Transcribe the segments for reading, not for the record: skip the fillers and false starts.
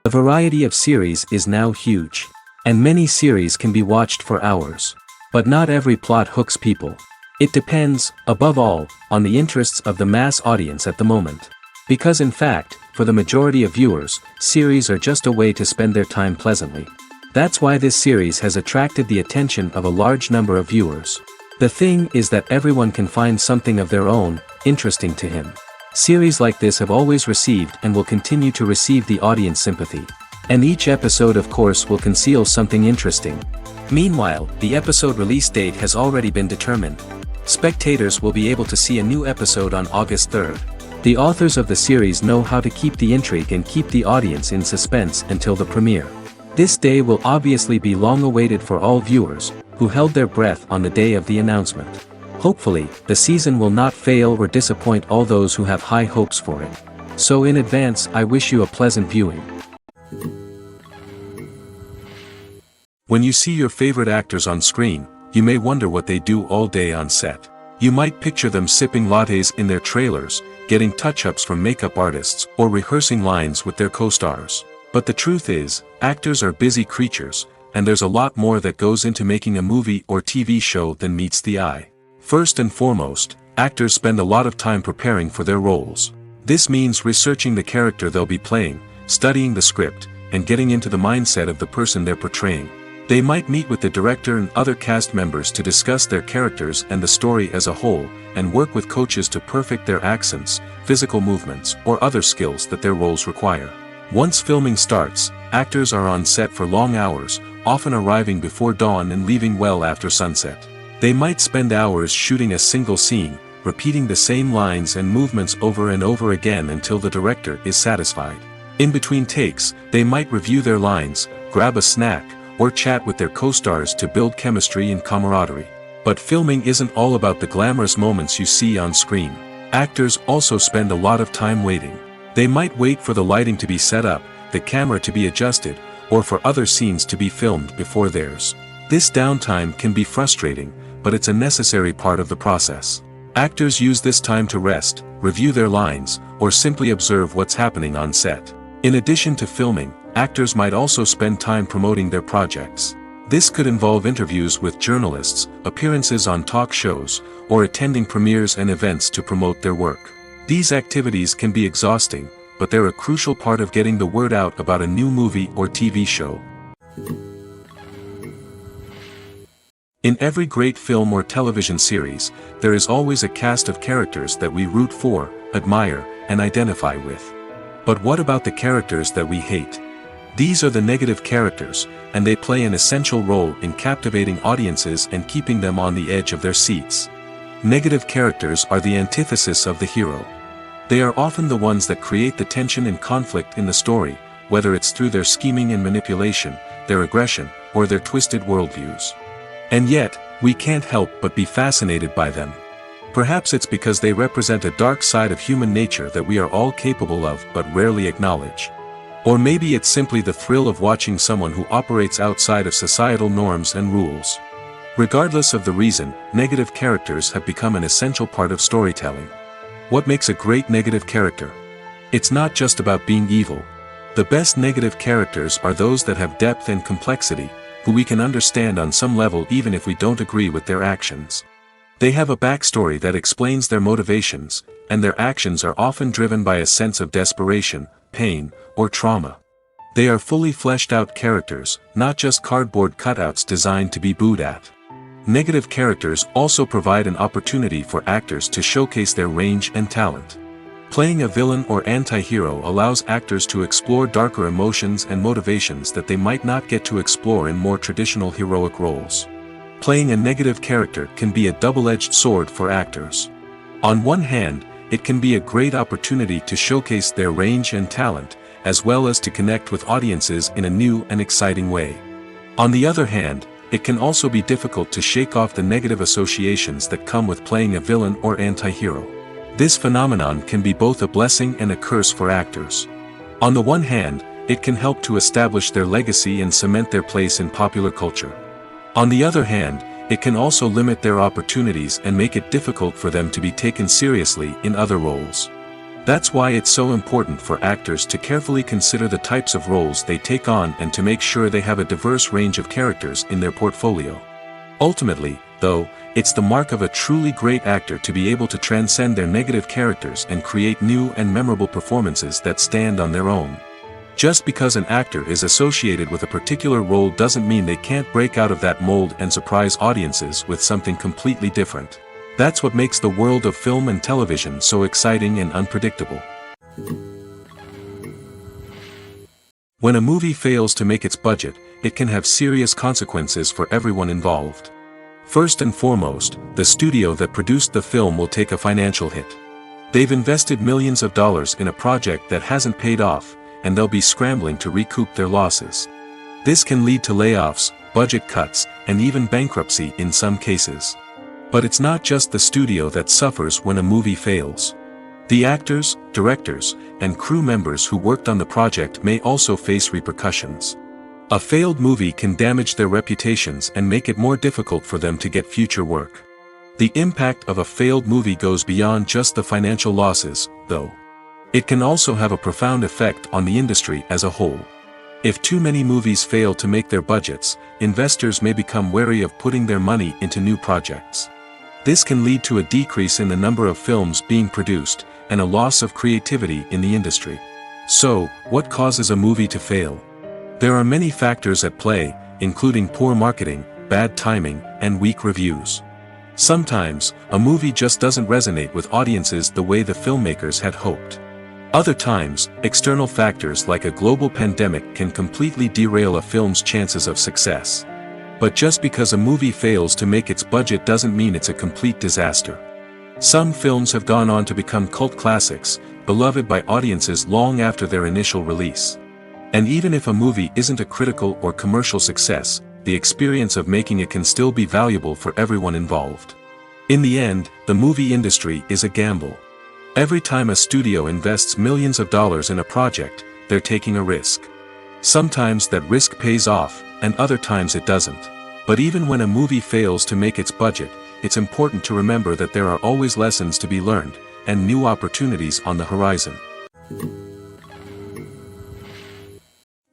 The variety of series is now huge. And many series can be watched for hours. But not every plot hooks people. It depends, above all, on the interests of the mass audience at the moment. Because in fact, for the majority of viewers, series are just a way to spend their time pleasantly. That's why this series has attracted the attention of a large number of viewers. The thing is that everyone can find something of their own, interesting to him. Series like this have always received and will continue to receive the audience sympathy. And each episode of course will conceal something interesting. Meanwhile, the episode release date has already been determined. Spectators will be able to see a new episode on August 3rd. The authors of the series know how to keep the intrigue and keep the audience in suspense until the premiere. This day will obviously be long awaited for all viewers, who held their breath on the day of the announcement. Hopefully, the season will not fail or disappoint all those who have high hopes for it. So in advance, I wish you a pleasant viewing. When you see your favorite actors on screen, you may wonder what they do all day on set. You might picture them sipping lattes in their trailers, getting touch-ups from makeup artists, or rehearsing lines with their co-stars. But the truth is, actors are busy creatures, and there's a lot more that goes into making a movie or TV show than meets the eye. First and foremost, actors spend a lot of time preparing for their roles. This means researching the character they'll be playing, studying the script, and getting into the mindset of the person they're portraying. They might meet with the director and other cast members to discuss their characters and the story as a whole, and work with coaches to perfect their accents, physical movements, or other skills that their roles require. Once filming starts, actors are on set for long hours, often arriving before dawn and leaving well after sunset. They might spend hours shooting a single scene, repeating the same lines and movements over and over again until the director is satisfied. In between takes, they might review their lines, grab a snack, or chat with their co-stars to build chemistry and camaraderie. But filming isn't all about the glamorous moments you see on screen. Actors also spend a lot of time waiting. They might wait for the lighting to be set up, the camera to be adjusted, or for other scenes to be filmed before theirs. This downtime can be frustrating, but it's a necessary part of the process. Actors use this time to rest, review their lines, or simply observe what's happening on set. In addition to filming, actors might also spend time promoting their projects. This could involve interviews with journalists, appearances on talk shows, or attending premieres and events to promote their work. These activities can be exhausting, but they're a crucial part of getting the word out about a new movie or TV show. In every great film or television series, there is always a cast of characters that we root for, admire, and identify with. But what about the characters that we hate? These are the negative characters, and they play an essential role in captivating audiences and keeping them on the edge of their seats. Negative characters are the antithesis of the hero. They are often the ones that create the tension and conflict in the story, whether it's through their scheming and manipulation, their aggression, or their twisted worldviews. And yet, we can't help but be fascinated by them. Perhaps it's because they represent a dark side of human nature that we are all capable of but rarely acknowledge. Or maybe it's simply the thrill of watching someone who operates outside of societal norms and rules. Regardless of the reason, negative characters have become an essential part of storytelling. What makes a great negative character? It's not just about being evil. The best negative characters are those that have depth and complexity, who we can understand on some level even if we don't agree with their actions. They have a backstory that explains their motivations, and their actions are often driven by a sense of desperation, pain, or trauma. They are fully fleshed out characters, not just cardboard cutouts designed to be booed at. Negative characters also provide an opportunity for actors to showcase their range and talent. Playing a villain or anti-hero allows actors to explore darker emotions and motivations that they might not get to explore in more traditional heroic roles. Playing a negative character can be a double-edged sword for actors. On one hand, it can be a great opportunity to showcase their range and talent, as well as to connect with audiences in a new and exciting way. On the other hand, it can also be difficult to shake off the negative associations that come with playing a villain or anti-hero. This phenomenon can be both a blessing and a curse for actors. On the one hand, it can help to establish their legacy and cement their place in popular culture. On the other hand, it can also limit their opportunities and make it difficult for them to be taken seriously in other roles. That's why it's so important for actors to carefully consider the types of roles they take on and to make sure they have a diverse range of characters in their portfolio. Ultimately, though, it's the mark of a truly great actor to be able to transcend their negative characters and create new and memorable performances that stand on their own. Just because an actor is associated with a particular role doesn't mean they can't break out of that mold and surprise audiences with something completely different. That's what makes the world of film and television so exciting and unpredictable. When a movie fails to make its budget, it can have serious consequences for everyone involved. First and foremost, the studio that produced the film will take a financial hit. They've invested millions of dollars in a project that hasn't paid off, and they'll be scrambling to recoup their losses. This can lead to layoffs, budget cuts, and even bankruptcy in some cases. But it's not just the studio that suffers when a movie fails. The actors, directors, and crew members who worked on the project may also face repercussions. A failed movie can damage their reputations and make it more difficult for them to get future work. The impact of a failed movie goes beyond just the financial losses, though. It can also have a profound effect on the industry as a whole. If too many movies fail to make their budgets, investors may become wary of putting their money into new projects. This can lead to a decrease in the number of films being produced, and a loss of creativity in the industry. So, what causes a movie to fail? There are many factors at play, including poor marketing, bad timing, and weak reviews. Sometimes, a movie just doesn't resonate with audiences the way the filmmakers had hoped. Other times, external factors like a global pandemic can completely derail a film's chances of success. But just because a movie fails to make its budget doesn't mean it's a complete disaster. Some films have gone on to become cult classics, beloved by audiences long after their initial release. And even if a movie isn't a critical or commercial success, the experience of making it can still be valuable for everyone involved. In the end, the movie industry is a gamble. Every time a studio invests millions of dollars in a project, they're taking a risk. Sometimes that risk pays off, and other times it doesn't. But even when a movie fails to make its budget, it's important to remember that there are always lessons to be learned, and new opportunities on the horizon.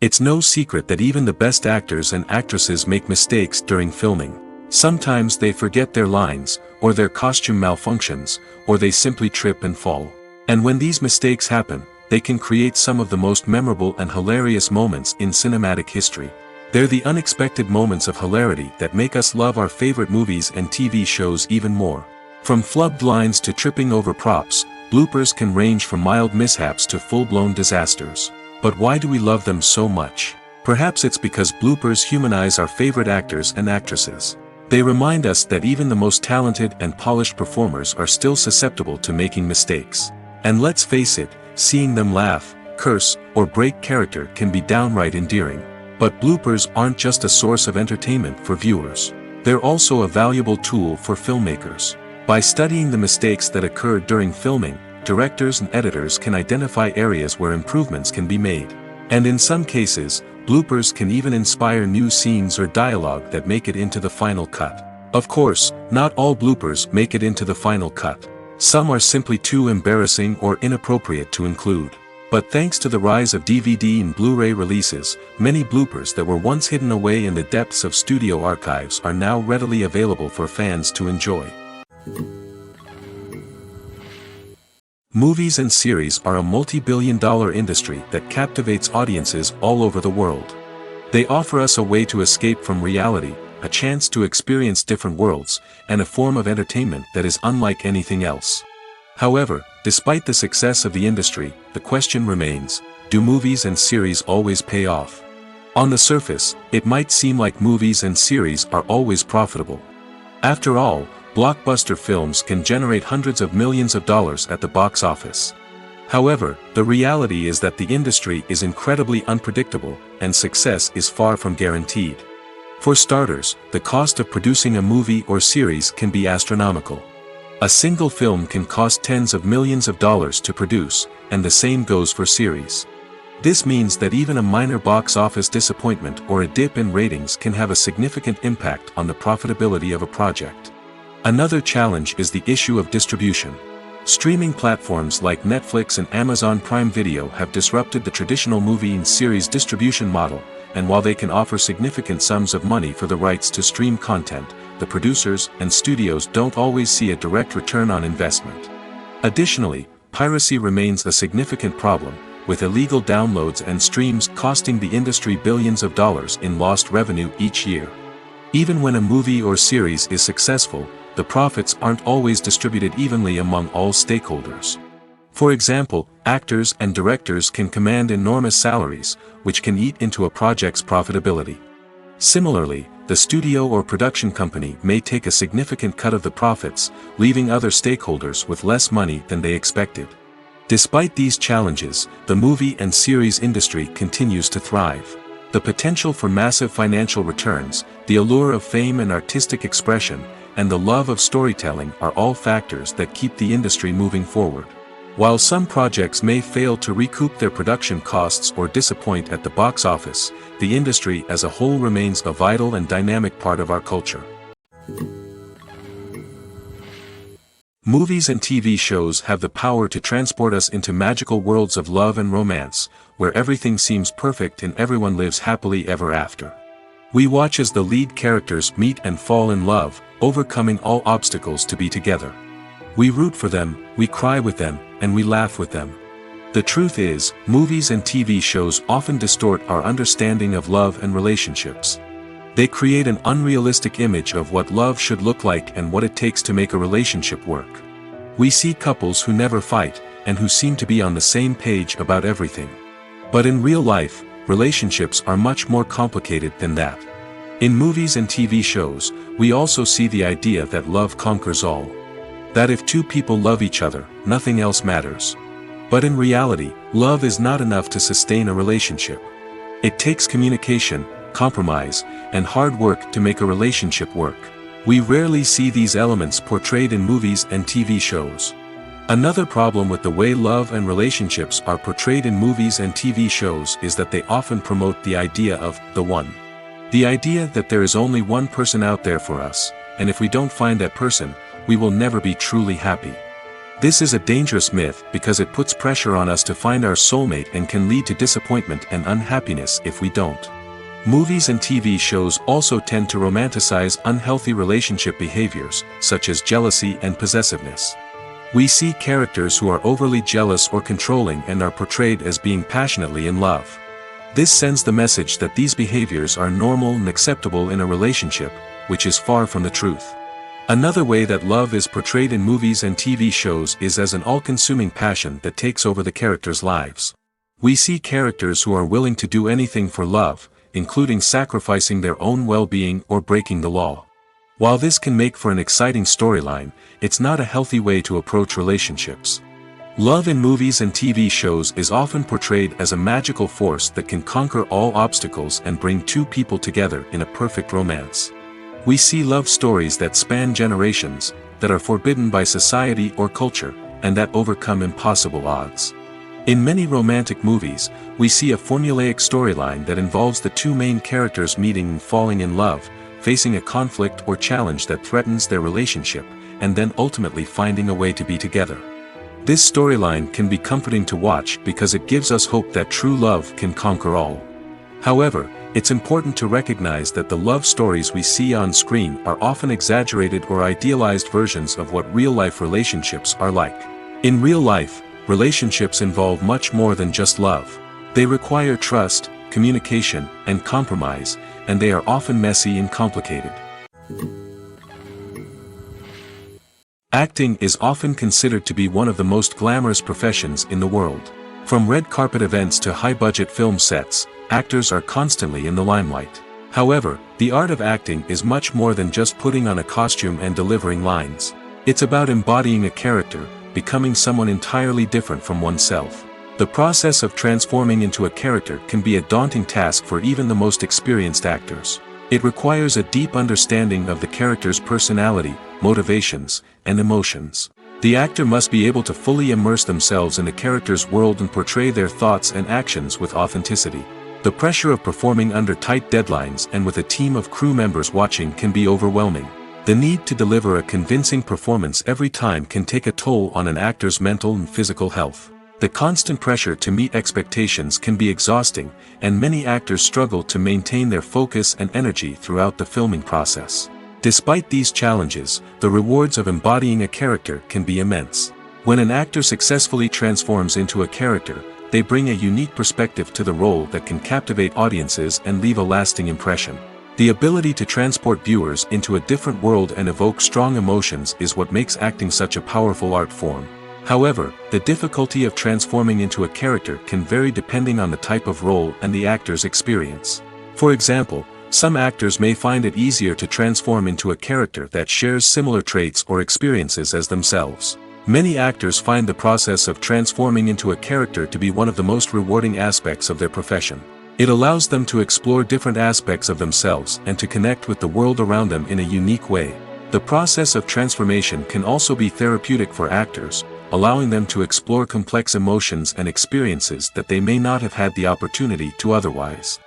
It's no secret that even the best actors and actresses make mistakes during filming. Sometimes they forget their lines, or their costume malfunctions, or they simply trip and fall. And when these mistakes happen, they can create some of the most memorable and hilarious moments in cinematic history. They're the unexpected moments of hilarity that make us love our favorite movies and TV shows even more. From flubbed lines to tripping over props, bloopers can range from mild mishaps to full-blown disasters. But why do we love them so much? Perhaps it's because bloopers humanize our favorite actors and actresses. They remind us that even the most talented and polished performers are still susceptible to making mistakes. And let's face it, seeing them laugh, curse, or break character can be downright endearing. But bloopers aren't just a source of entertainment for viewers. They're also a valuable tool for filmmakers. By studying the mistakes that occurred during filming, directors and editors can identify areas where improvements can be made. And in some cases, bloopers can even inspire new scenes or dialogue that make it into the final cut. Of course, not all bloopers make it into the final cut. Some are simply too embarrassing or inappropriate to include. But thanks to the rise of DVD and Blu-ray releases, many bloopers that were once hidden away in the depths of studio archives are now readily available for fans to enjoy. Movies and series are a multi-billion-dollar industry that captivates audiences all over the world. They offer us a way to escape from reality, a chance to experience different worlds, and a form of entertainment that is unlike anything else. However, despite the success of the industry, the question remains, do movies and series always pay off? On the surface, it might seem like movies and series are always profitable. After all, blockbuster films can generate hundreds of millions of dollars at the box office. However, the reality is that the industry is incredibly unpredictable, and success is far from guaranteed. For starters, the cost of producing a movie or series can be astronomical. A single film can cost tens of millions of dollars to produce, and the same goes for series. This means that even a minor box office disappointment or a dip in ratings can have a significant impact on the profitability of a project. Another challenge is the issue of distribution. Streaming platforms like Netflix and Amazon Prime Video have disrupted the traditional movie and series distribution model, and while they can offer significant sums of money for the rights to stream content, the producers and studios don't always see a direct return on investment. Additionally, piracy remains a significant problem, with illegal downloads and streams costing the industry billions of dollars in lost revenue each year. Even when a movie or series is successful, the profits aren't always distributed evenly among all stakeholders. For example, actors and directors can command enormous salaries, which can eat into a project's profitability. Similarly, the studio or production company may take a significant cut of the profits, leaving other stakeholders with less money than they expected. Despite these challenges, the movie and series industry continues to thrive. The potential for massive financial returns, the allure of fame and artistic expression, and the love of storytelling are all factors that keep the industry moving forward. While some projects may fail to recoup their production costs or disappoint at the box office, the industry as a whole remains a vital and dynamic part of our culture. Movies and TV shows have the power to transport us into magical worlds of love and romance, where everything seems perfect and everyone lives happily ever after. We watch as the lead characters meet and fall in love, overcoming all obstacles to be together. We root for them, we cry with them, and we laugh with them. The truth is, movies and TV shows often distort our understanding of love and relationships. They create an unrealistic image of what love should look like and what it takes to make a relationship work. We see couples who never fight, and who seem to be on the same page about everything. But in real life, relationships are much more complicated than that. In movies and TV shows, we also see the idea that love conquers all. That if two people love each other, nothing else matters. But in reality, love is not enough to sustain a relationship. It takes communication, compromise, and hard work to make a relationship work. We rarely see these elements portrayed in movies and TV shows. Another problem with the way love and relationships are portrayed in movies and TV shows is that they often promote the idea of the one. The idea that there is only one person out there for us, and if we don't find that person, we will never be truly happy. This is a dangerous myth because it puts pressure on us to find our soulmate and can lead to disappointment and unhappiness if we don't. Movies and TV shows also tend to romanticize unhealthy relationship behaviors, such as jealousy and possessiveness. We see characters who are overly jealous or controlling and are portrayed as being passionately in love. This sends the message that these behaviors are normal and acceptable in a relationship, which is far from the truth. Another way that love is portrayed in movies and TV shows is as an all-consuming passion that takes over the characters' lives. We see characters who are willing to do anything for love, including sacrificing their own well-being or breaking the law. While this can make for an exciting storyline, it's not a healthy way to approach relationships. Love in movies and TV shows is often portrayed as a magical force that can conquer all obstacles and bring two people together in a perfect romance. We see love stories that span generations, that are forbidden by society or culture, and that overcome impossible odds. In many romantic movies, we see a formulaic storyline that involves the two main characters meeting and falling in love, facing a conflict or challenge that threatens their relationship, and then ultimately finding a way to be together. This storyline can be comforting to watch because it gives us hope that true love can conquer all. However, it's important to recognize that the love stories we see on screen are often exaggerated or idealized versions of what real-life relationships are like. In real life, relationships involve much more than just love. They require trust, communication, and compromise, and they are often messy and complicated. Acting is often considered to be one of the most glamorous professions in the world. From red carpet events to high-budget film sets, actors are constantly in the limelight. However, the art of acting is much more than just putting on a costume and delivering lines. It's about embodying a character, becoming someone entirely different from oneself. The process of transforming into a character can be a daunting task for even the most experienced actors. It requires a deep understanding of the character's personality, motivations, and emotions. The actor must be able to fully immerse themselves in the character's world and portray their thoughts and actions with authenticity. The pressure of performing under tight deadlines and with a team of crew members watching can be overwhelming. The need to deliver a convincing performance every time can take a toll on an actor's mental and physical health. The constant pressure to meet expectations can be exhausting, and many actors struggle to maintain their focus and energy throughout the filming process. Despite these challenges, the rewards of embodying a character can be immense. When an actor successfully transforms into a character, they bring a unique perspective to the role that can captivate audiences and leave a lasting impression. The ability to transport viewers into a different world and evoke strong emotions is what makes acting such a powerful art form. However, the difficulty of transforming into a character can vary depending on the type of role and the actor's experience. For example, some actors may find it easier to transform into a character that shares similar traits or experiences as themselves. Many actors find the process of transforming into a character to be one of the most rewarding aspects of their profession. It allows them to explore different aspects of themselves and to connect with the world around them in a unique way. The process of transformation can also be therapeutic for actors, allowing them to explore complex emotions and experiences that they may not have had the opportunity to otherwise.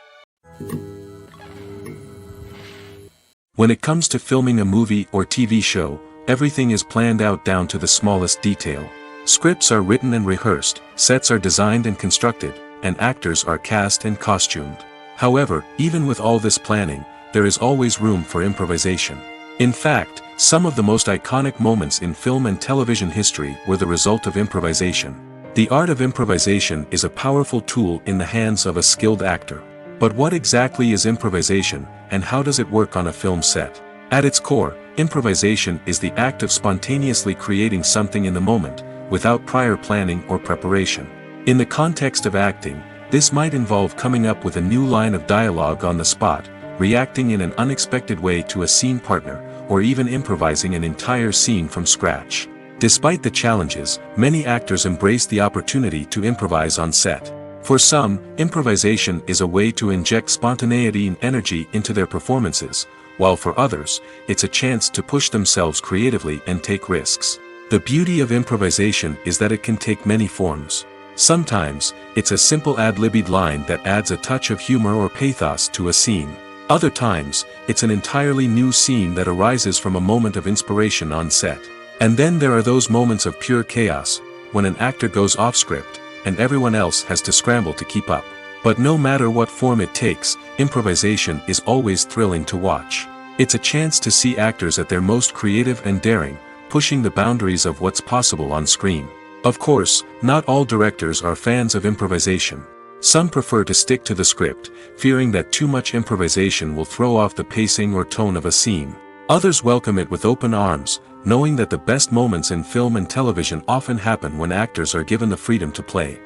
When it comes to filming a movie or TV show, everything is planned out down to the smallest detail. Scripts are written and rehearsed, sets are designed and constructed, and actors are cast and costumed. However, even with all this planning, there is always room for improvisation. In fact, some of the most iconic moments in film and television history were the result of improvisation. The art of improvisation is a powerful tool in the hands of a skilled actor. But what exactly is improvisation, and how does it work on a film set? At its core, improvisation is the act of spontaneously creating something in the moment, without prior planning or preparation. In the context of acting, this might involve coming up with a new line of dialogue on the spot, reacting in an unexpected way to a scene partner, or even improvising an entire scene from scratch. Despite the challenges, many actors embrace the opportunity to improvise on set. For some, improvisation is a way to inject spontaneity and energy into their performances, while for others, it's a chance to push themselves creatively and take risks. The beauty of improvisation is that it can take many forms. Sometimes, it's a simple ad-libbed line that adds a touch of humor or pathos to a scene. Other times, it's an entirely new scene that arises from a moment of inspiration on set. And then there are those moments of pure chaos, when an actor goes off script, and everyone else has to scramble to keep up. But no matter what form it takes, improvisation is always thrilling to watch. It's a chance to see actors at their most creative and daring, pushing the boundaries of what's possible on screen. Of course, not all directors are fans of improvisation. Some prefer to stick to the script, fearing that too much improvisation will throw off the pacing or tone of a scene. Others welcome it with open arms, knowing that the best moments in film and television often happen when actors are given the freedom to play.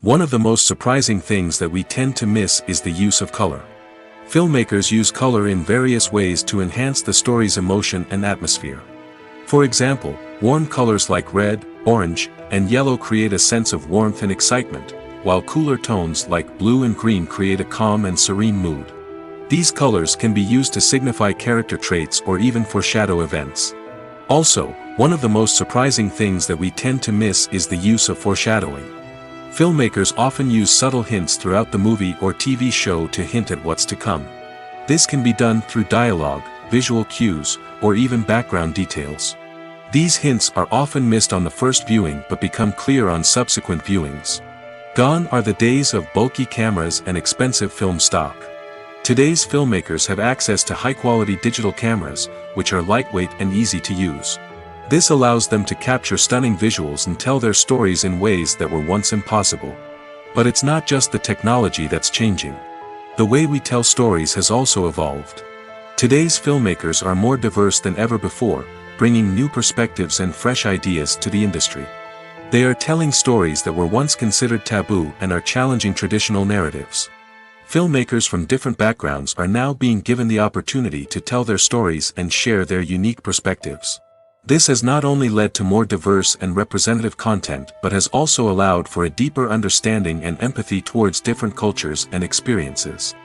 One of the most surprising things that we tend to miss is the use of color. Filmmakers use color in various ways to enhance the story's emotion and atmosphere. For example, warm colors like red, orange, and yellow create a sense of warmth and excitement, while cooler tones like blue and green create a calm and serene mood. These colors can be used to signify character traits or even foreshadow events. Also, one of the most surprising things that we tend to miss is the use of foreshadowing. Filmmakers often use subtle hints throughout the movie or TV show to hint at what's to come. This can be done through dialogue, visual cues, or even background details. These hints are often missed on the first viewing but become clear on subsequent viewings. Gone are the days of bulky cameras and expensive film stock. Today's filmmakers have access to high-quality digital cameras, which are lightweight and easy to use. This allows them to capture stunning visuals and tell their stories in ways that were once impossible. But it's not just the technology that's changing. The way we tell stories has also evolved. Today's filmmakers are more diverse than ever before, bringing new perspectives and fresh ideas to the industry. They are telling stories that were once considered taboo and are challenging traditional narratives. Filmmakers from different backgrounds are now being given the opportunity to tell their stories and share their unique perspectives. This has not only led to more diverse and representative content but has also allowed for a deeper understanding and empathy towards different cultures and experiences.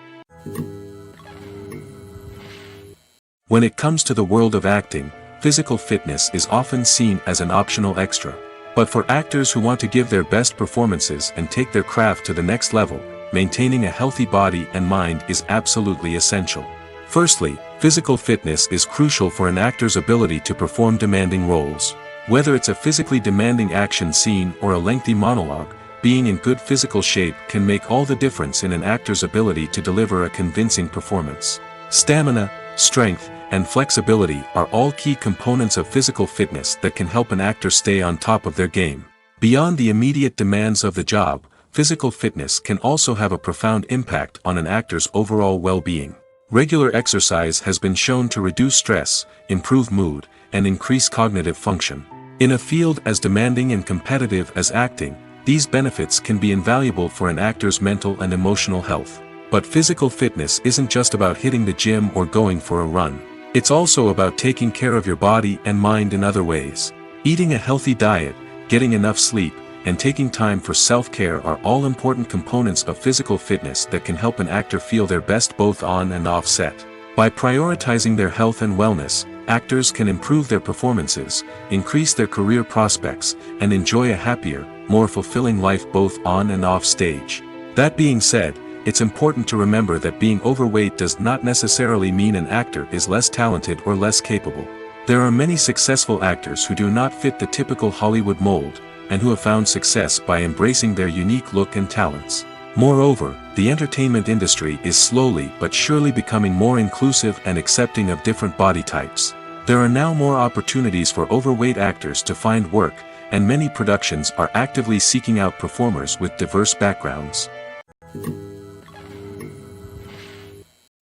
When it comes to the world of acting, physical fitness is often seen as an optional extra. But for actors who want to give their best performances and take their craft to the next level, maintaining a healthy body and mind is absolutely essential. Firstly, physical fitness is crucial for an actor's ability to perform demanding roles. Whether it's a physically demanding action scene or a lengthy monologue, being in good physical shape can make all the difference in an actor's ability to deliver a convincing performance. Stamina, strength, and flexibility are all key components of physical fitness that can help an actor stay on top of their game. Beyond the immediate demands of the job, physical fitness can also have a profound impact on an actor's overall well-being. Regular exercise has been shown to reduce stress, improve mood, and increase cognitive function. In a field as demanding and competitive as acting, these benefits can be invaluable for an actor's mental and emotional health. But physical fitness isn't just about hitting the gym or going for a run. It's also about taking care of your body and mind in other ways. Eating a healthy diet, getting enough sleep, and taking time for self-care are all important components of physical fitness that can help an actor feel their best both on and off set. By prioritizing their health and wellness, actors can improve their performances, increase their career prospects, and enjoy a happier, more fulfilling life both on and off stage. That being said, it's important to remember that being overweight does not necessarily mean an actor is less talented or less capable. There are many successful actors who do not fit the typical Hollywood mold, and who have found success by embracing their unique look and talents. Moreover, the entertainment industry is slowly but surely becoming more inclusive and accepting of different body types. There are now more opportunities for overweight actors to find work, and many productions are actively seeking out performers with diverse backgrounds.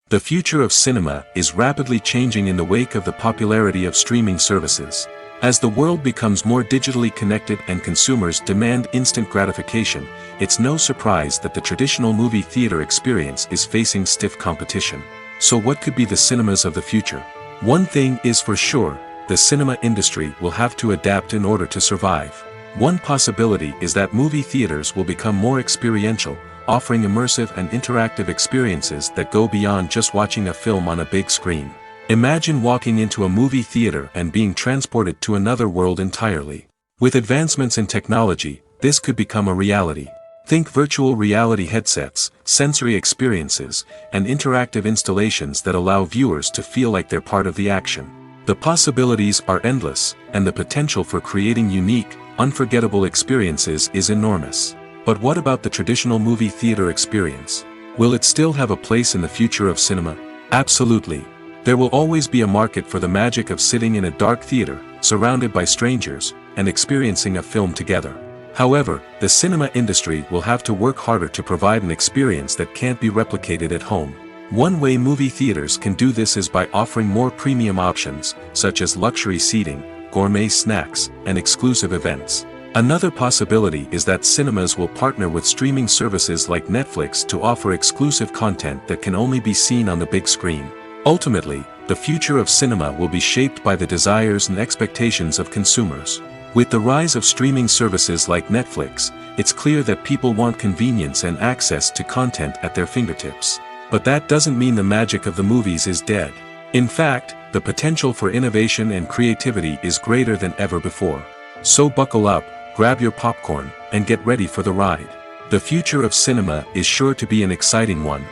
The future of cinema is rapidly changing in the wake of the popularity of streaming services. As the world becomes more digitally connected and consumers demand instant gratification, it's no surprise that the traditional movie theater experience is facing stiff competition. So what could be the cinemas of the future? One thing is for sure, the cinema industry will have to adapt in order to survive. One possibility is that movie theaters will become more experiential, offering immersive and interactive experiences that go beyond just watching a film on a big screen. Imagine walking into a movie theater and being transported to another world entirely. With advancements in technology, this could become a reality. Think virtual reality headsets, sensory experiences, and interactive installations that allow viewers to feel like they're part of the action. The possibilities are endless, and the potential for creating unique, unforgettable experiences is enormous. But what about the traditional movie theater experience? Will it still have a place in the future of cinema? Absolutely. There will always be a market for the magic of sitting in a dark theater, surrounded by strangers, and experiencing a film together. However, the cinema industry will have to work harder to provide an experience that can't be replicated at home. One way movie theaters can do this is by offering more premium options, such as luxury seating, gourmet snacks, and exclusive events. Another possibility is that cinemas will partner with streaming services like Netflix to offer exclusive content that can only be seen on the big screen. Ultimately, the future of cinema will be shaped by the desires and expectations of consumers. With the rise of streaming services like Netflix, it's clear that people want convenience and access to content at their fingertips. But that doesn't mean the magic of the movies is dead. In fact, the potential for innovation and creativity is greater than ever before. So buckle up, grab your popcorn, and get ready for the ride. The future of cinema is sure to be an exciting one.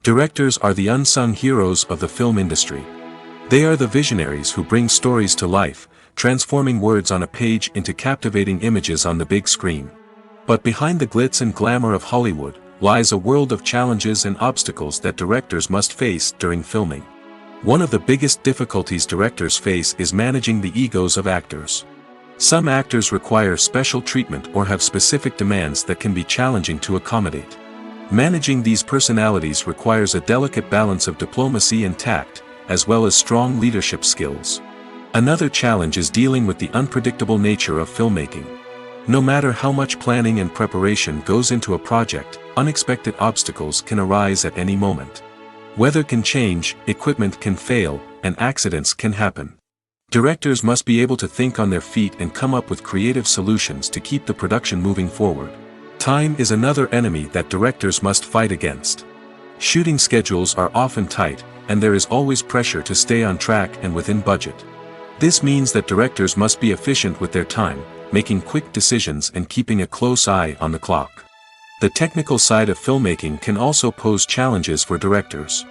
Directors are the unsung heroes of the film industry. They are the visionaries who bring stories to life, transforming words on a page into captivating images on the big screen. But behind the glitz and glamour of Hollywood lies a world of challenges and obstacles that directors must face during filming. One of the biggest difficulties directors face is managing the egos of actors. Some actors require special treatment or have specific demands that can be challenging to accommodate. Managing these personalities requires a delicate balance of diplomacy and tact, as well as strong leadership skills. Another challenge is dealing with the unpredictable nature of filmmaking. No matter how much planning and preparation goes into a project, unexpected obstacles can arise at any moment. Weather can change, equipment can fail, and accidents can happen. Directors must be able to think on their feet and come up with creative solutions to keep the production moving forward. Time is another enemy that directors must fight against. Shooting schedules are often tight, and there is always pressure to stay on track and within budget. This means that directors must be efficient with their time, making quick decisions and keeping a close eye on the clock. The technical side of filmmaking can also pose challenges for directors.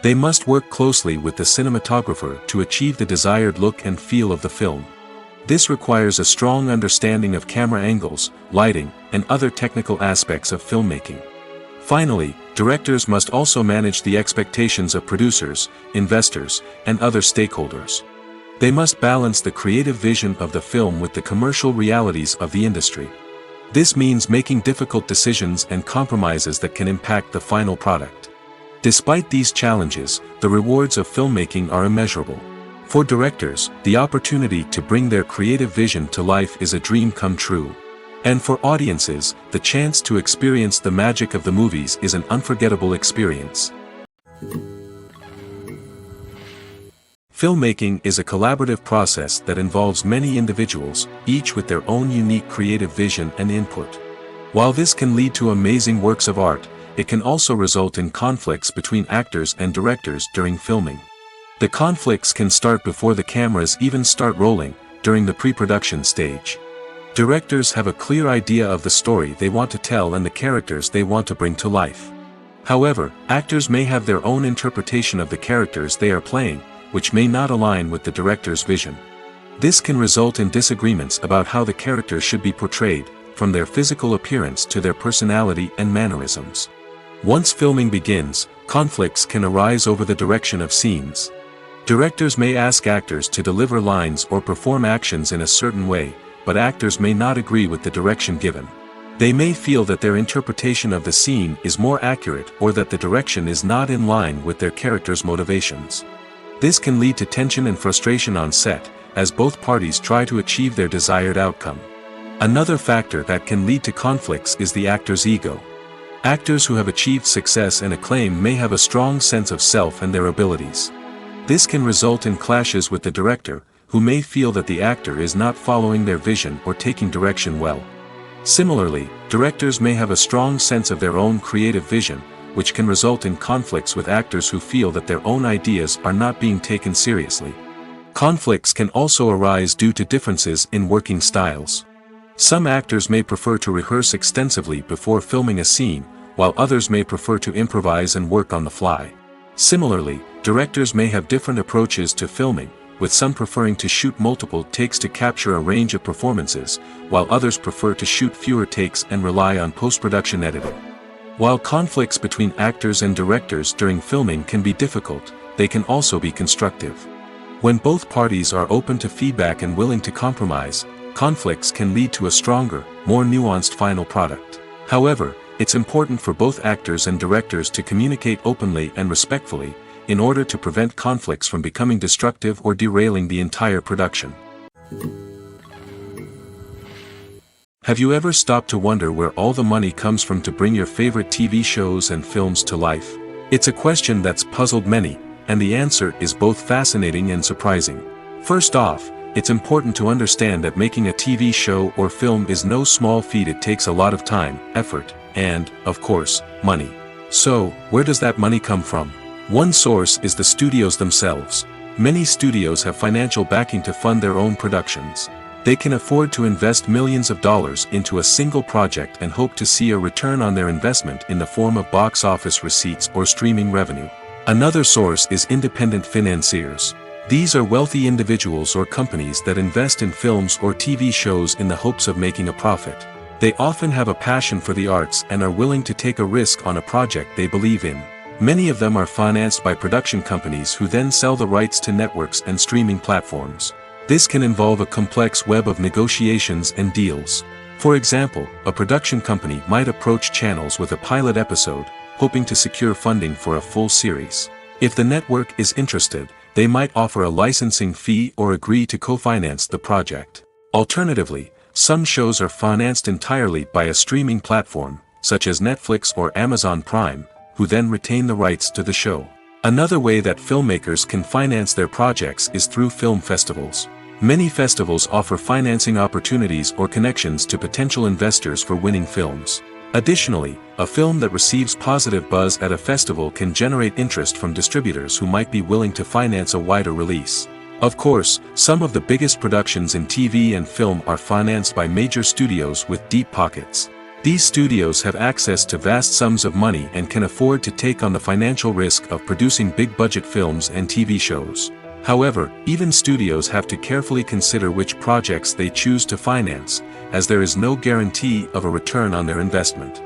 They must work closely with the cinematographer to achieve the desired look and feel of the film. This requires a strong understanding of camera angles, lighting, and other technical aspects of filmmaking. Finally, directors must also manage the expectations of producers, investors, and other stakeholders. They must balance the creative vision of the film with the commercial realities of the industry. This means making difficult decisions and compromises that can impact the final product. Despite these challenges, the rewards of filmmaking are immeasurable. For directors, the opportunity to bring their creative vision to life is a dream come true. And for audiences, the chance to experience the magic of the movies is an unforgettable experience. Filmmaking is a collaborative process that involves many individuals, each with their own unique creative vision and input. While this can lead to amazing works of art, it can also result in conflicts between actors and directors during filming. The conflicts can start before the cameras even start rolling, during the pre-production stage. Directors have a clear idea of the story they want to tell and the characters they want to bring to life. However, actors may have their own interpretation of the characters they are playing, which may not align with the director's vision. This can result in disagreements about how the characters should be portrayed, from their physical appearance to their personality and mannerisms. Once filming begins, conflicts can arise over the direction of scenes. Directors may ask actors to deliver lines or perform actions in a certain way, but actors may not agree with the direction given. They may feel that their interpretation of the scene is more accurate or that the direction is not in line with their character's motivations. This can lead to tension and frustration on set, as both parties try to achieve their desired outcome. Another factor that can lead to conflicts is the actor's ego. Actors who have achieved success and acclaim may have a strong sense of self and their abilities. This can result in clashes with the director, who may feel that the actor is not following their vision or taking direction well. Similarly, directors may have a strong sense of their own creative vision, which can result in conflicts with actors who feel that their own ideas are not being taken seriously. Conflicts can also arise due to differences in working styles. Some actors may prefer to rehearse extensively before filming a scene, while others may prefer to improvise and work on the fly. Similarly, directors may have different approaches to filming, with some preferring to shoot multiple takes to capture a range of performances, while others prefer to shoot fewer takes and rely on post-production editing. While conflicts between actors and directors during filming can be difficult, they can also be constructive. When both parties are open to feedback and willing to compromise, conflicts can lead to a stronger, more nuanced final product. However, it's important for both actors and directors to communicate openly and respectfully, in order to prevent conflicts from becoming destructive or derailing the entire production. Have you ever stopped to wonder where all the money comes from to bring your favorite TV shows and films to life? It's a question that's puzzled many, and the answer is both fascinating and surprising. First off, it's important to understand that making a TV show or film is no small feat. It takes a lot of time, effort, and, of course, money. So, where does that money come from? One source is the studios themselves. Many studios have financial backing to fund their own productions. They can afford to invest millions of dollars into a single project and hope to see a return on their investment in the form of box office receipts or streaming revenue. Another source is independent financiers. These are wealthy individuals or companies that invest in films or TV shows in the hopes of making a profit. They often have a passion for the arts and are willing to take a risk on a project they believe in. Many of them are financed by production companies who then sell the rights to networks and streaming platforms. This can involve a complex web of negotiations and deals. For example, a production company might approach channels with a pilot episode, hoping to secure funding for a full series. If the network is interested, they might offer a licensing fee or agree to co-finance the project. Alternatively, some shows are financed entirely by a streaming platform, such as Netflix or Amazon Prime, who then retain the rights to the show. Another way that filmmakers can finance their projects is through film festivals. Many festivals offer financing opportunities or connections to potential investors for winning films. Additionally, a film that receives positive buzz at a festival can generate interest from distributors who might be willing to finance a wider release. Of course, some of the biggest productions in TV and film are financed by major studios with deep pockets. These studios have access to vast sums of money and can afford to take on the financial risk of producing big-budget films and TV shows. However, even studios have to carefully consider which projects they choose to finance, as there is no guarantee of a return on their investment.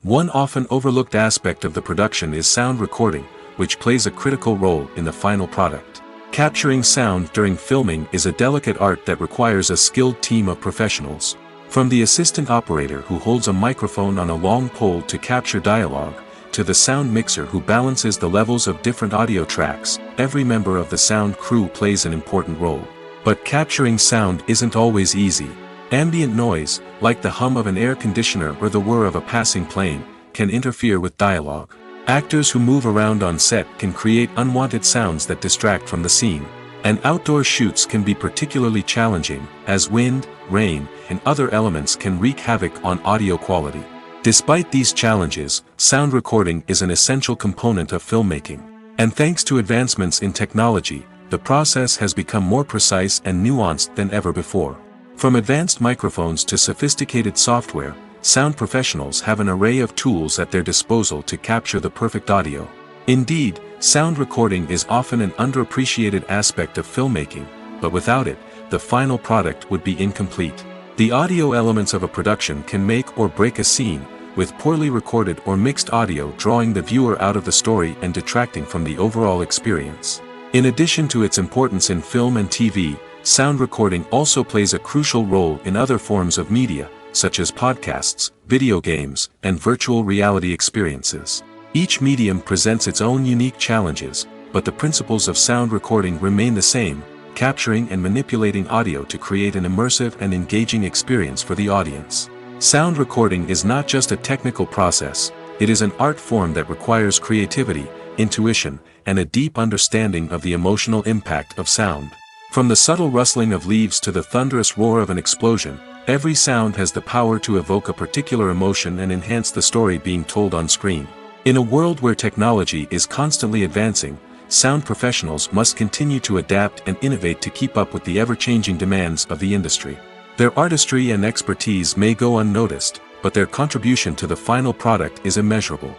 One often overlooked aspect of the production is sound recording, which plays a critical role in the final product. Capturing sound during filming is a delicate art that requires a skilled team of professionals. From the assistant operator who holds a microphone on a long pole to capture dialogue, to the sound mixer who balances the levels of different audio tracks, every member of the sound crew plays an important role. But capturing sound isn't always easy. Ambient noise, like the hum of an air conditioner or the whir of a passing plane, can interfere with dialogue. Actors who move around on set can create unwanted sounds that distract from the scene. And outdoor shoots can be particularly challenging, as wind, rain, and other elements can wreak havoc on audio quality. Despite these challenges, sound recording is an essential component of filmmaking. And thanks to advancements in technology, the process has become more precise and nuanced than ever before. From advanced microphones to sophisticated software, sound professionals have an array of tools at their disposal to capture the perfect audio. Indeed, sound recording is often an underappreciated aspect of filmmaking, but without it, the final product would be incomplete. The audio elements of a production can make or break a scene, with poorly recorded or mixed audio drawing the viewer out of the story and detracting from the overall experience. In addition to its importance in film and TV, sound recording also plays a crucial role in other forms of media, such as podcasts, video games, and virtual reality experiences. Each medium presents its own unique challenges, but the principles of sound recording remain the same, capturing and manipulating audio to create an immersive and engaging experience for the audience. Sound recording is not just a technical process, it is an art form that requires creativity, intuition, and a deep understanding of the emotional impact of sound. From the subtle rustling of leaves to the thunderous roar of an explosion, every sound has the power to evoke a particular emotion and enhance the story being told on screen. In a world where technology is constantly advancing, sound professionals must continue to adapt and innovate to keep up with the ever-changing demands of the industry. Their artistry and expertise may go unnoticed, but their contribution to the final product is immeasurable.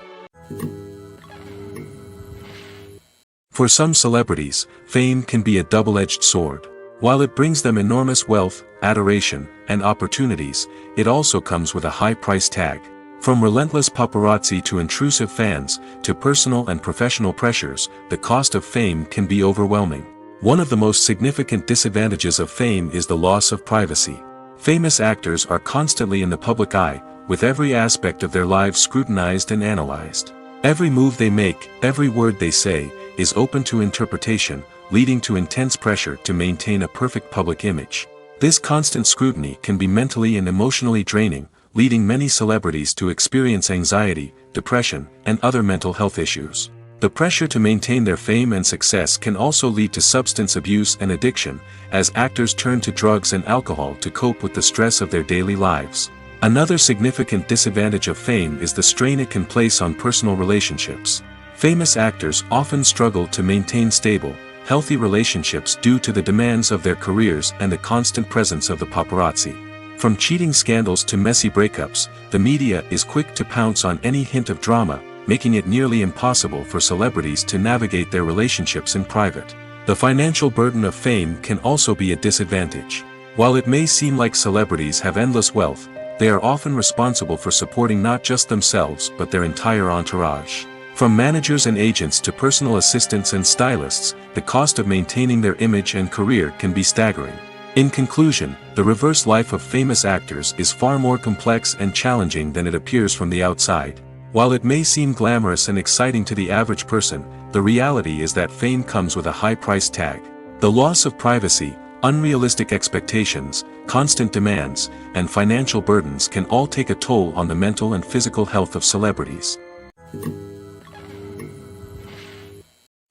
For some celebrities, fame can be a double-edged sword. While it brings them enormous wealth, adoration, and opportunities, it also comes with a high price tag. From relentless paparazzi to intrusive fans, to personal and professional pressures, the cost of fame can be overwhelming. One of the most significant disadvantages of fame is the loss of privacy. Famous actors are constantly in the public eye, with every aspect of their lives scrutinized and analyzed. Every move they make, every word they say, is open to interpretation, leading to intense pressure to maintain a perfect public image. This constant scrutiny can be mentally and emotionally draining, leading many celebrities to experience anxiety, depression, and other mental health issues. The pressure to maintain their fame and success can also lead to substance abuse and addiction, as actors turn to drugs and alcohol to cope with the stress of their daily lives. Another significant disadvantage of fame is the strain it can place on personal relationships. Famous actors often struggle to maintain stable, healthy relationships due to the demands of their careers and the constant presence of the paparazzi. From cheating scandals to messy breakups, the media is quick to pounce on any hint of drama, making it nearly impossible for celebrities to navigate their relationships in private. The financial burden of fame can also be a disadvantage. While it may seem like celebrities have endless wealth, they are often responsible for supporting not just themselves but their entire entourage. From managers and agents to personal assistants and stylists, the cost of maintaining their image and career can be staggering. In conclusion, the reverse life of famous actors is far more complex and challenging than it appears from the outside. While it may seem glamorous and exciting to the average person, the reality is that fame comes with a high price tag. The loss of privacy, unrealistic expectations, constant demands, and financial burdens can all take a toll on the mental and physical health of celebrities.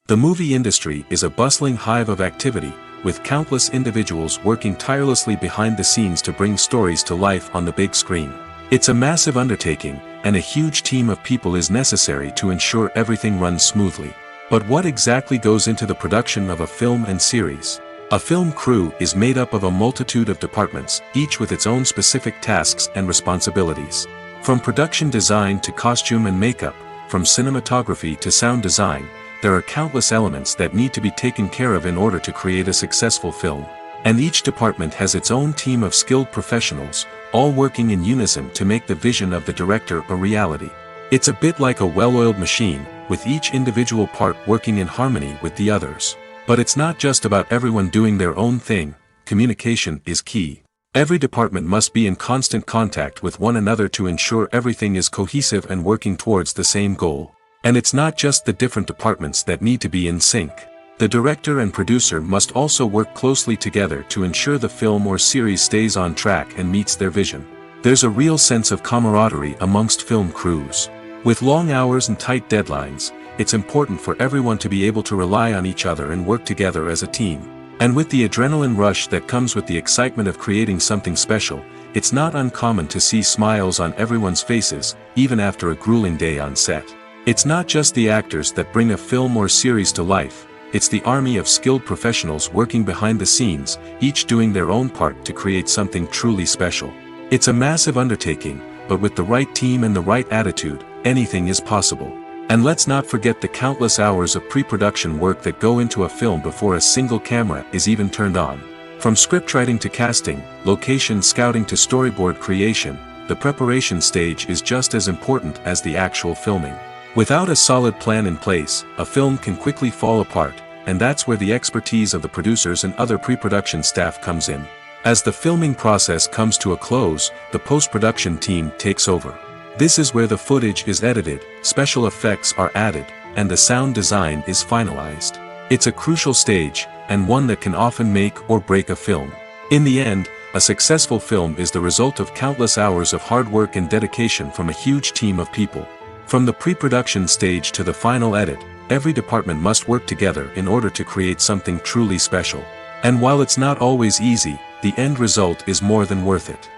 The movie industry is a bustling hive of activity, with countless individuals working tirelessly behind the scenes to bring stories to life on the big screen. It's a massive undertaking, and a huge team of people is necessary to ensure everything runs smoothly. But what exactly goes into the production of a film and series? A film crew is made up of a multitude of departments, each with its own specific tasks and responsibilities. From production design to costume and makeup, from cinematography to sound design, there are countless elements that need to be taken care of in order to create a successful film. And each department has its own team of skilled professionals, all working in unison to make the vision of the director a reality. It's a bit like a well-oiled machine, with each individual part working in harmony with the others. But it's not just about everyone doing their own thing. Communication is key. Every department must be in constant contact with one another to ensure everything is cohesive and working towards the same goal. And it's not just the different departments that need to be in sync. The director and producer must also work closely together to ensure the film or series stays on track and meets their vision. There's a real sense of camaraderie amongst film crews. With long hours and tight deadlines, it's important for everyone to be able to rely on each other and work together as a team. And with the adrenaline rush that comes with the excitement of creating something special, it's not uncommon to see smiles on everyone's faces, even after a grueling day on set. It's not just the actors that bring a film or series to life, it's the army of skilled professionals working behind the scenes, each doing their own part to create something truly special. It's a massive undertaking, but with the right team and the right attitude, anything is possible. And let's not forget the countless hours of pre-production work that go into a film before a single camera is even turned on. From scriptwriting to casting, location scouting to storyboard creation, the preparation stage is just as important as the actual filming. Without a solid plan in place, a film can quickly fall apart, and that's where the expertise of the producers and other pre-production staff comes in. As the filming process comes to a close, the post-production team takes over. This is where the footage is edited, special effects are added, and the sound design is finalized. It's a crucial stage, and one that can often make or break a film. In the end, a successful film is the result of countless hours of hard work and dedication from a huge team of people. From the pre-production stage to the final edit, every department must work together in order to create something truly special. And while it's not always easy, the end result is more than worth it.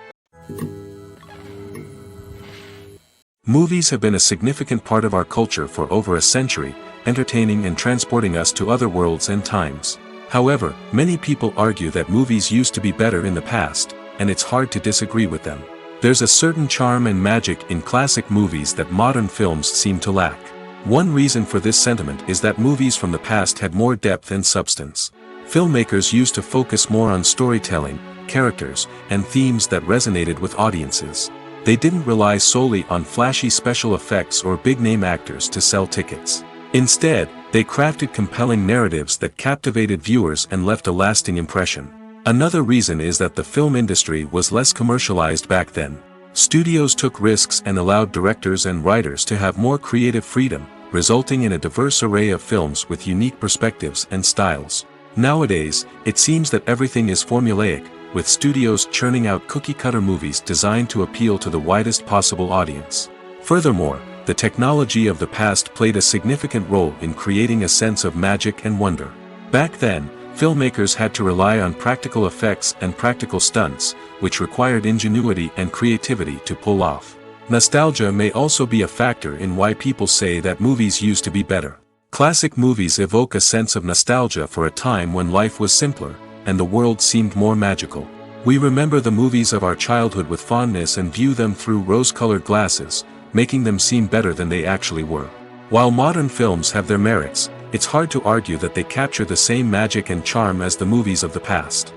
Movies have been a significant part of our culture for over a century, entertaining and transporting us to other worlds and times. However, many people argue that movies used to be better in the past, and it's hard to disagree with them. There's a certain charm and magic in classic movies that modern films seem to lack. One reason for this sentiment is that movies from the past had more depth and substance. Filmmakers used to focus more on storytelling, characters, and themes that resonated with audiences. They didn't rely solely on flashy special effects or big-name actors to sell tickets. Instead, they crafted compelling narratives that captivated viewers and left a lasting impression. Another reason is that the film industry was less commercialized back then. Studios took risks and allowed directors and writers to have more creative freedom, resulting in a diverse array of films with unique perspectives and styles. Nowadays, it seems that everything is formulaic, with studios churning out cookie-cutter movies designed to appeal to the widest possible audience. Furthermore, the technology of the past played a significant role in creating a sense of magic and wonder. Back then, filmmakers had to rely on practical effects and practical stunts, which required ingenuity and creativity to pull off. Nostalgia may also be a factor in why people say that movies used to be better. Classic movies evoke a sense of nostalgia for a time when life was simpler, and the world seemed more magical. We remember the movies of our childhood with fondness and view them through rose-colored glasses, making them seem better than they actually were. While modern films have their merits, it's hard to argue that they capture the same magic and charm as the movies of the past.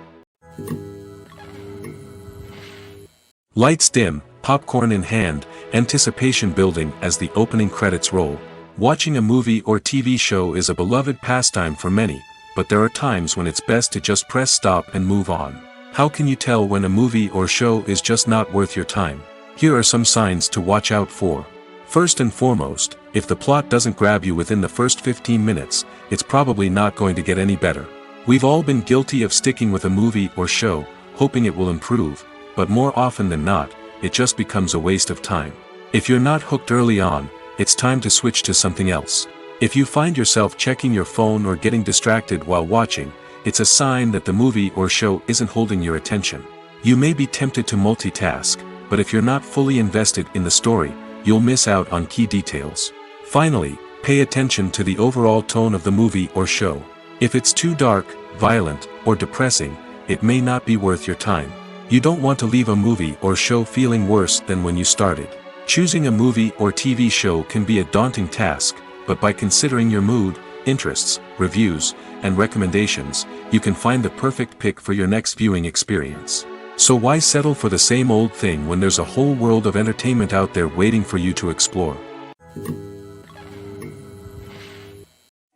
Lights dim, popcorn in hand, anticipation building as the opening credits roll. Watching a movie or TV show is a beloved pastime for many, but there are times when it's best to just press stop and move on. How can you tell when a movie or show is just not worth your time? Here are some signs to watch out for. First and foremost, if the plot doesn't grab you within the first 15 minutes, it's probably not going to get any better. We've all been guilty of sticking with a movie or show, hoping it will improve, but more often than not, it just becomes a waste of time. If you're not hooked early on, it's time to switch to something else. If you find yourself checking your phone or getting distracted while watching, it's a sign that the movie or show isn't holding your attention. You may be tempted to multitask, but if you're not fully invested in the story, you'll miss out on key details. Finally, pay attention to the overall tone of the movie or show. If it's too dark, violent, or depressing, it may not be worth your time. You don't want to leave a movie or show feeling worse than when you started. Choosing a movie or TV show can be a daunting task, but by considering your mood, interests, reviews, and recommendations, you can find the perfect pick for your next viewing experience. So why settle for the same old thing when there's a whole world of entertainment out there waiting for you to explore?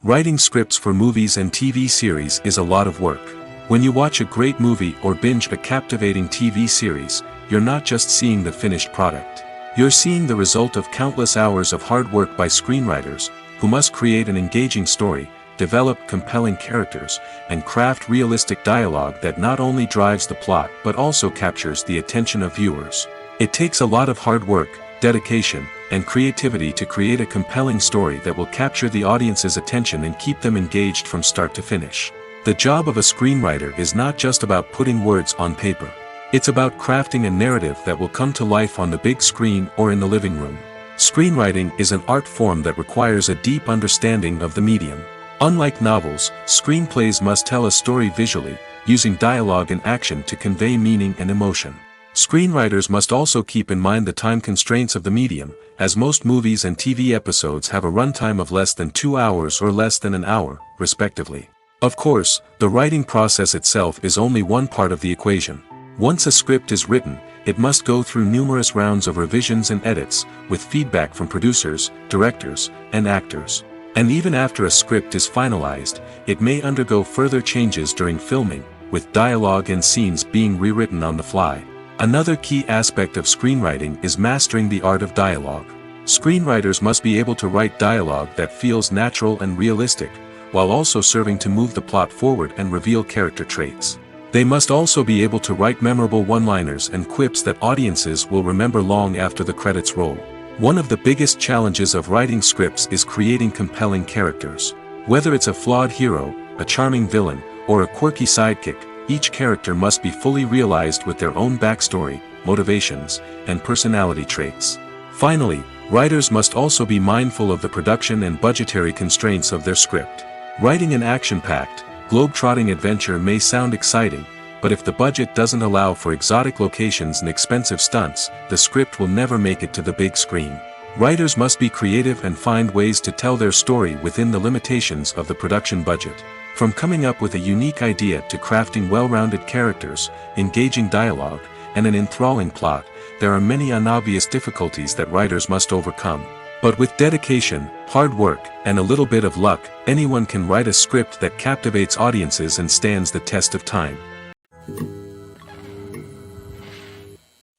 Writing scripts for movies and TV series is a lot of work. When you watch a great movie or binge a captivating TV series, you're not just seeing the finished product. You're seeing the result of countless hours of hard work by screenwriters, who must create an engaging story, develop compelling characters, and craft realistic dialogue that not only drives the plot but also captures the attention of viewers. It takes a lot of hard work, dedication, and creativity to create a compelling story that will capture the audience's attention and keep them engaged from start to finish. The job of a screenwriter is not just about putting words on paper. It's about crafting a narrative that will come to life on the big screen or in the living room. Screenwriting is an art form that requires a deep understanding of the medium. Unlike novels, screenplays must tell a story visually, using dialogue and action to convey meaning and emotion. Screenwriters must also keep in mind the time constraints of the medium, as most movies and TV episodes have a runtime of less than 2 hours or less than an hour, respectively. Of course, the writing process itself is only one part of the equation. Once a script is written, it must go through numerous rounds of revisions and edits, with feedback from producers, directors, and actors. And even after a script is finalized, it may undergo further changes during filming, with dialogue and scenes being rewritten on the fly. Another key aspect of screenwriting is mastering the art of dialogue. Screenwriters must be able to write dialogue that feels natural and realistic, while also serving to move the plot forward and reveal character traits. They must also be able to write memorable one-liners and quips that audiences will remember long after the credits roll. One of the biggest challenges of writing scripts is creating compelling characters. Whether it's a flawed hero, a charming villain, or a quirky sidekick, each character must be fully realized with their own backstory, motivations, and personality traits. Finally, writers must also be mindful of the production and budgetary constraints of their script. Writing an action-packed, globe-trotting adventure may sound exciting, but if the budget doesn't allow for exotic locations and expensive stunts, the script will never make it to the big screen. Writers must be creative and find ways to tell their story within the limitations of the production budget. From coming up with a unique idea to crafting well-rounded characters, engaging dialogue, and an enthralling plot, there are many unobvious difficulties that writers must overcome. But with dedication, hard work, and a little bit of luck, anyone can write a script that captivates audiences and stands the test of time.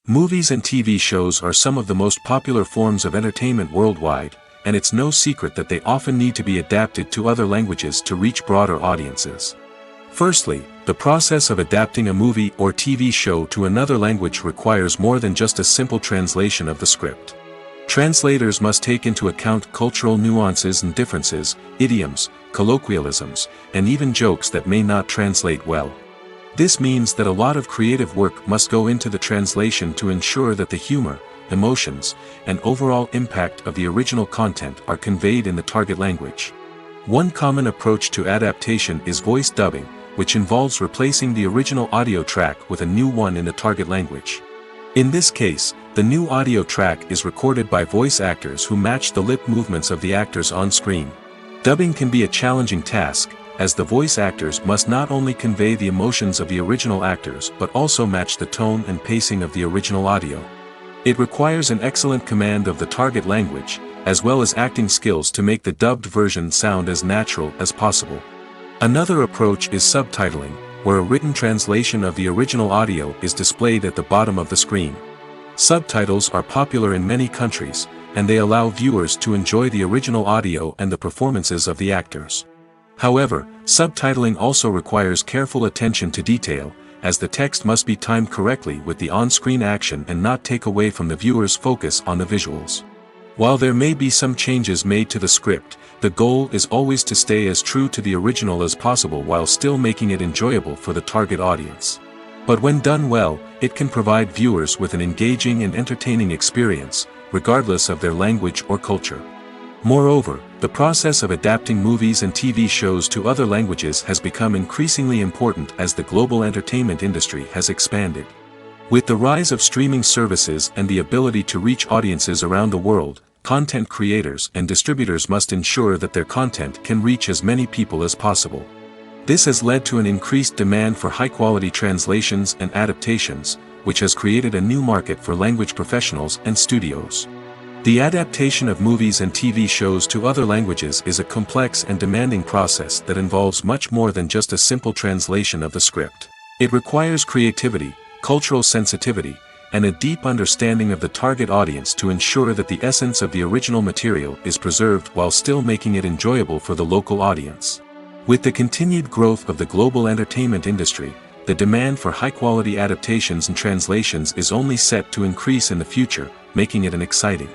Movies and TV shows are some of the most popular forms of entertainment worldwide, and it's no secret that they often need to be adapted to other languages to reach broader audiences. Firstly, the process of adapting a movie or TV show to another language requires more than just a simple translation of the script. Translators must take into account cultural nuances and differences, idioms, colloquialisms, and even jokes that may not translate well. This means that a lot of creative work must go into the translation to ensure that the humor, emotions, and overall impact of the original content are conveyed in the target language. One common approach to adaptation is voice dubbing, which involves replacing the original audio track with a new one in the target language. In this case, the new audio track is recorded by voice actors who match the lip movements of the actors on screen. Dubbing can be a challenging task, as the voice actors must not only convey the emotions of the original actors but also match the tone and pacing of the original audio. It requires an excellent command of the target language, as well as acting skills to make the dubbed version sound as natural as possible. Another approach is subtitling, where a written translation of the original audio is displayed at the bottom of the screen. Subtitles are popular in many countries, and they allow viewers to enjoy the original audio and the performances of the actors. However, subtitling also requires careful attention to detail, as the text must be timed correctly with the on-screen action and not take away from the viewer's focus on the visuals. While there may be some changes made to the script, the goal is always to stay as true to the original as possible while still making it enjoyable for the target audience. But when done well, it can provide viewers with an engaging and entertaining experience, regardless of their language or culture. Moreover, the process of adapting movies and TV shows to other languages has become increasingly important as the global entertainment industry has expanded. With the rise of streaming services and the ability to reach audiences around the world, content creators and distributors must ensure that their content can reach as many people as possible. This has led to an increased demand for high-quality translations and adaptations, which has created a new market for language professionals and studios. The adaptation of movies and TV shows to other languages is a complex and demanding process that involves much more than just a simple translation of the script. It requires creativity, cultural sensitivity, and a deep understanding of the target audience to ensure that the essence of the original material is preserved while still making it enjoyable for the local audience. With the continued growth of the global entertainment industry, the demand for high-quality adaptations and translations is only set to increase in the future, making it an exciting.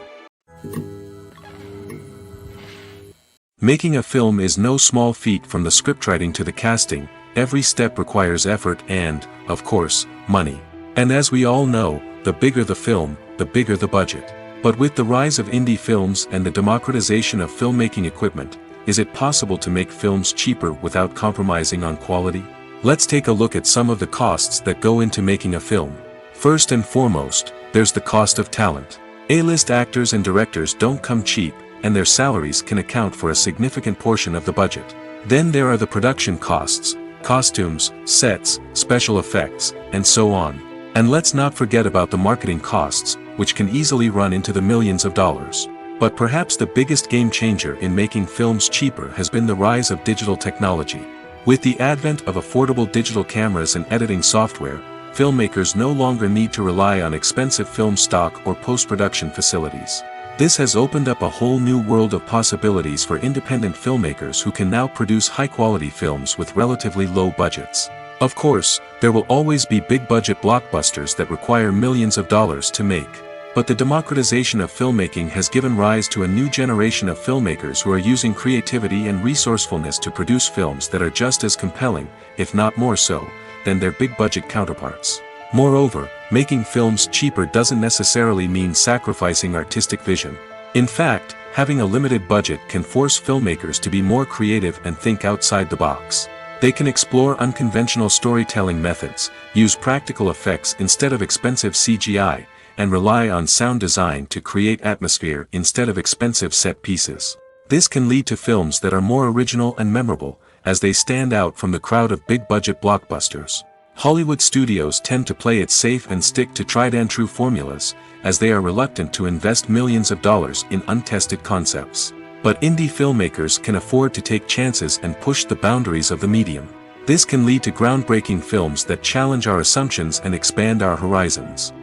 Making a film is no small feat. From the scriptwriting to the casting, every step requires effort and, of course, money. And as we all know, the bigger the film, the bigger the budget. But with the rise of indie films and the democratization of filmmaking equipment, is it possible to make films cheaper without compromising on quality? Let's take a look at some of the costs that go into making a film. First and foremost, there's the cost of talent. A-list actors and directors don't come cheap, and their salaries can account for a significant portion of the budget. Then there are the production costs, costumes, sets, special effects, and so on. And let's not forget about the marketing costs, which can easily run into the millions of dollars. But perhaps the biggest game changer in making films cheaper has been the rise of digital technology. With the advent of affordable digital cameras and editing software, filmmakers no longer need to rely on expensive film stock or post-production facilities. This has opened up a whole new world of possibilities for independent filmmakers who can now produce high-quality films with relatively low budgets. Of course, there will always be big-budget blockbusters that require millions of dollars to make. But the democratization of filmmaking has given rise to a new generation of filmmakers who are using creativity and resourcefulness to produce films that are just as compelling, if not more so, than their big-budget counterparts. Moreover, making films cheaper doesn't necessarily mean sacrificing artistic vision. In fact, having a limited budget can force filmmakers to be more creative and think outside the box. They can explore unconventional storytelling methods, use practical effects instead of expensive CGI, and rely on sound design to create atmosphere instead of expensive set pieces. This can lead to films that are more original and memorable, as they stand out from the crowd of big-budget blockbusters. Hollywood studios tend to play it safe and stick to tried-and-true formulas, as they are reluctant to invest millions of dollars in untested concepts. But indie filmmakers can afford to take chances and push the boundaries of the medium. This can lead to groundbreaking films that challenge our assumptions and expand our horizons.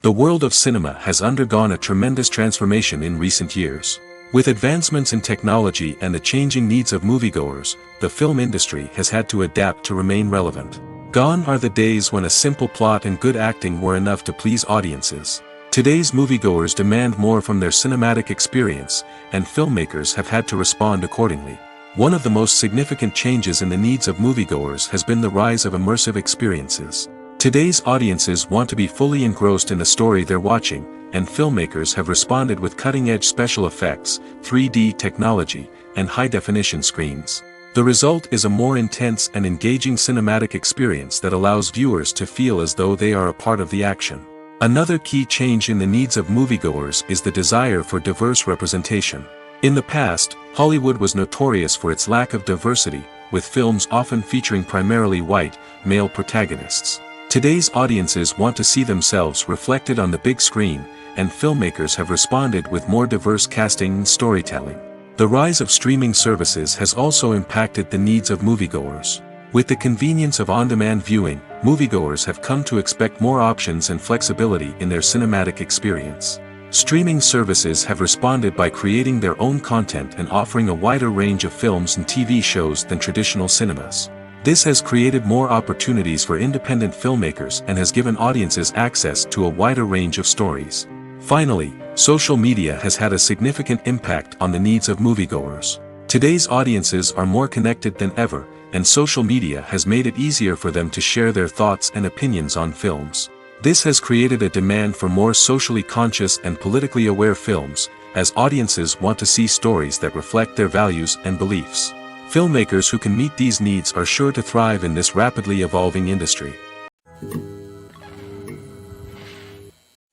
The world of cinema has undergone a tremendous transformation in recent years. With advancements in technology and the changing needs of moviegoers, the film industry has had to adapt to remain relevant. Gone are the days when a simple plot and good acting were enough to please audiences. Today's moviegoers demand more from their cinematic experience, and filmmakers have had to respond accordingly. One of the most significant changes in the needs of moviegoers has been the rise of immersive experiences. Today's audiences want to be fully engrossed in the story they're watching, and filmmakers have responded with cutting-edge special effects, 3D technology, and high-definition screens. The result is a more intense and engaging cinematic experience that allows viewers to feel as though they are a part of the action. Another key change in the needs of moviegoers is the desire for diverse representation. In the past, Hollywood was notorious for its lack of diversity, with films often featuring primarily white, male protagonists. Today's audiences want to see themselves reflected on the big screen, and filmmakers have responded with more diverse casting and storytelling. The rise of streaming services has also impacted the needs of moviegoers. With the convenience of on-demand viewing, moviegoers have come to expect more options and flexibility in their cinematic experience. Streaming services have responded by creating their own content and offering a wider range of films and TV shows than traditional cinemas. This has created more opportunities for independent filmmakers and has given audiences access to a wider range of stories. Finally, social media has had a significant impact on the needs of moviegoers. Today's audiences are more connected than ever, and social media has made it easier for them to share their thoughts and opinions on films. This has created a demand for more socially conscious and politically aware films, as audiences want to see stories that reflect their values and beliefs. Filmmakers who can meet these needs are sure to thrive in this rapidly evolving industry.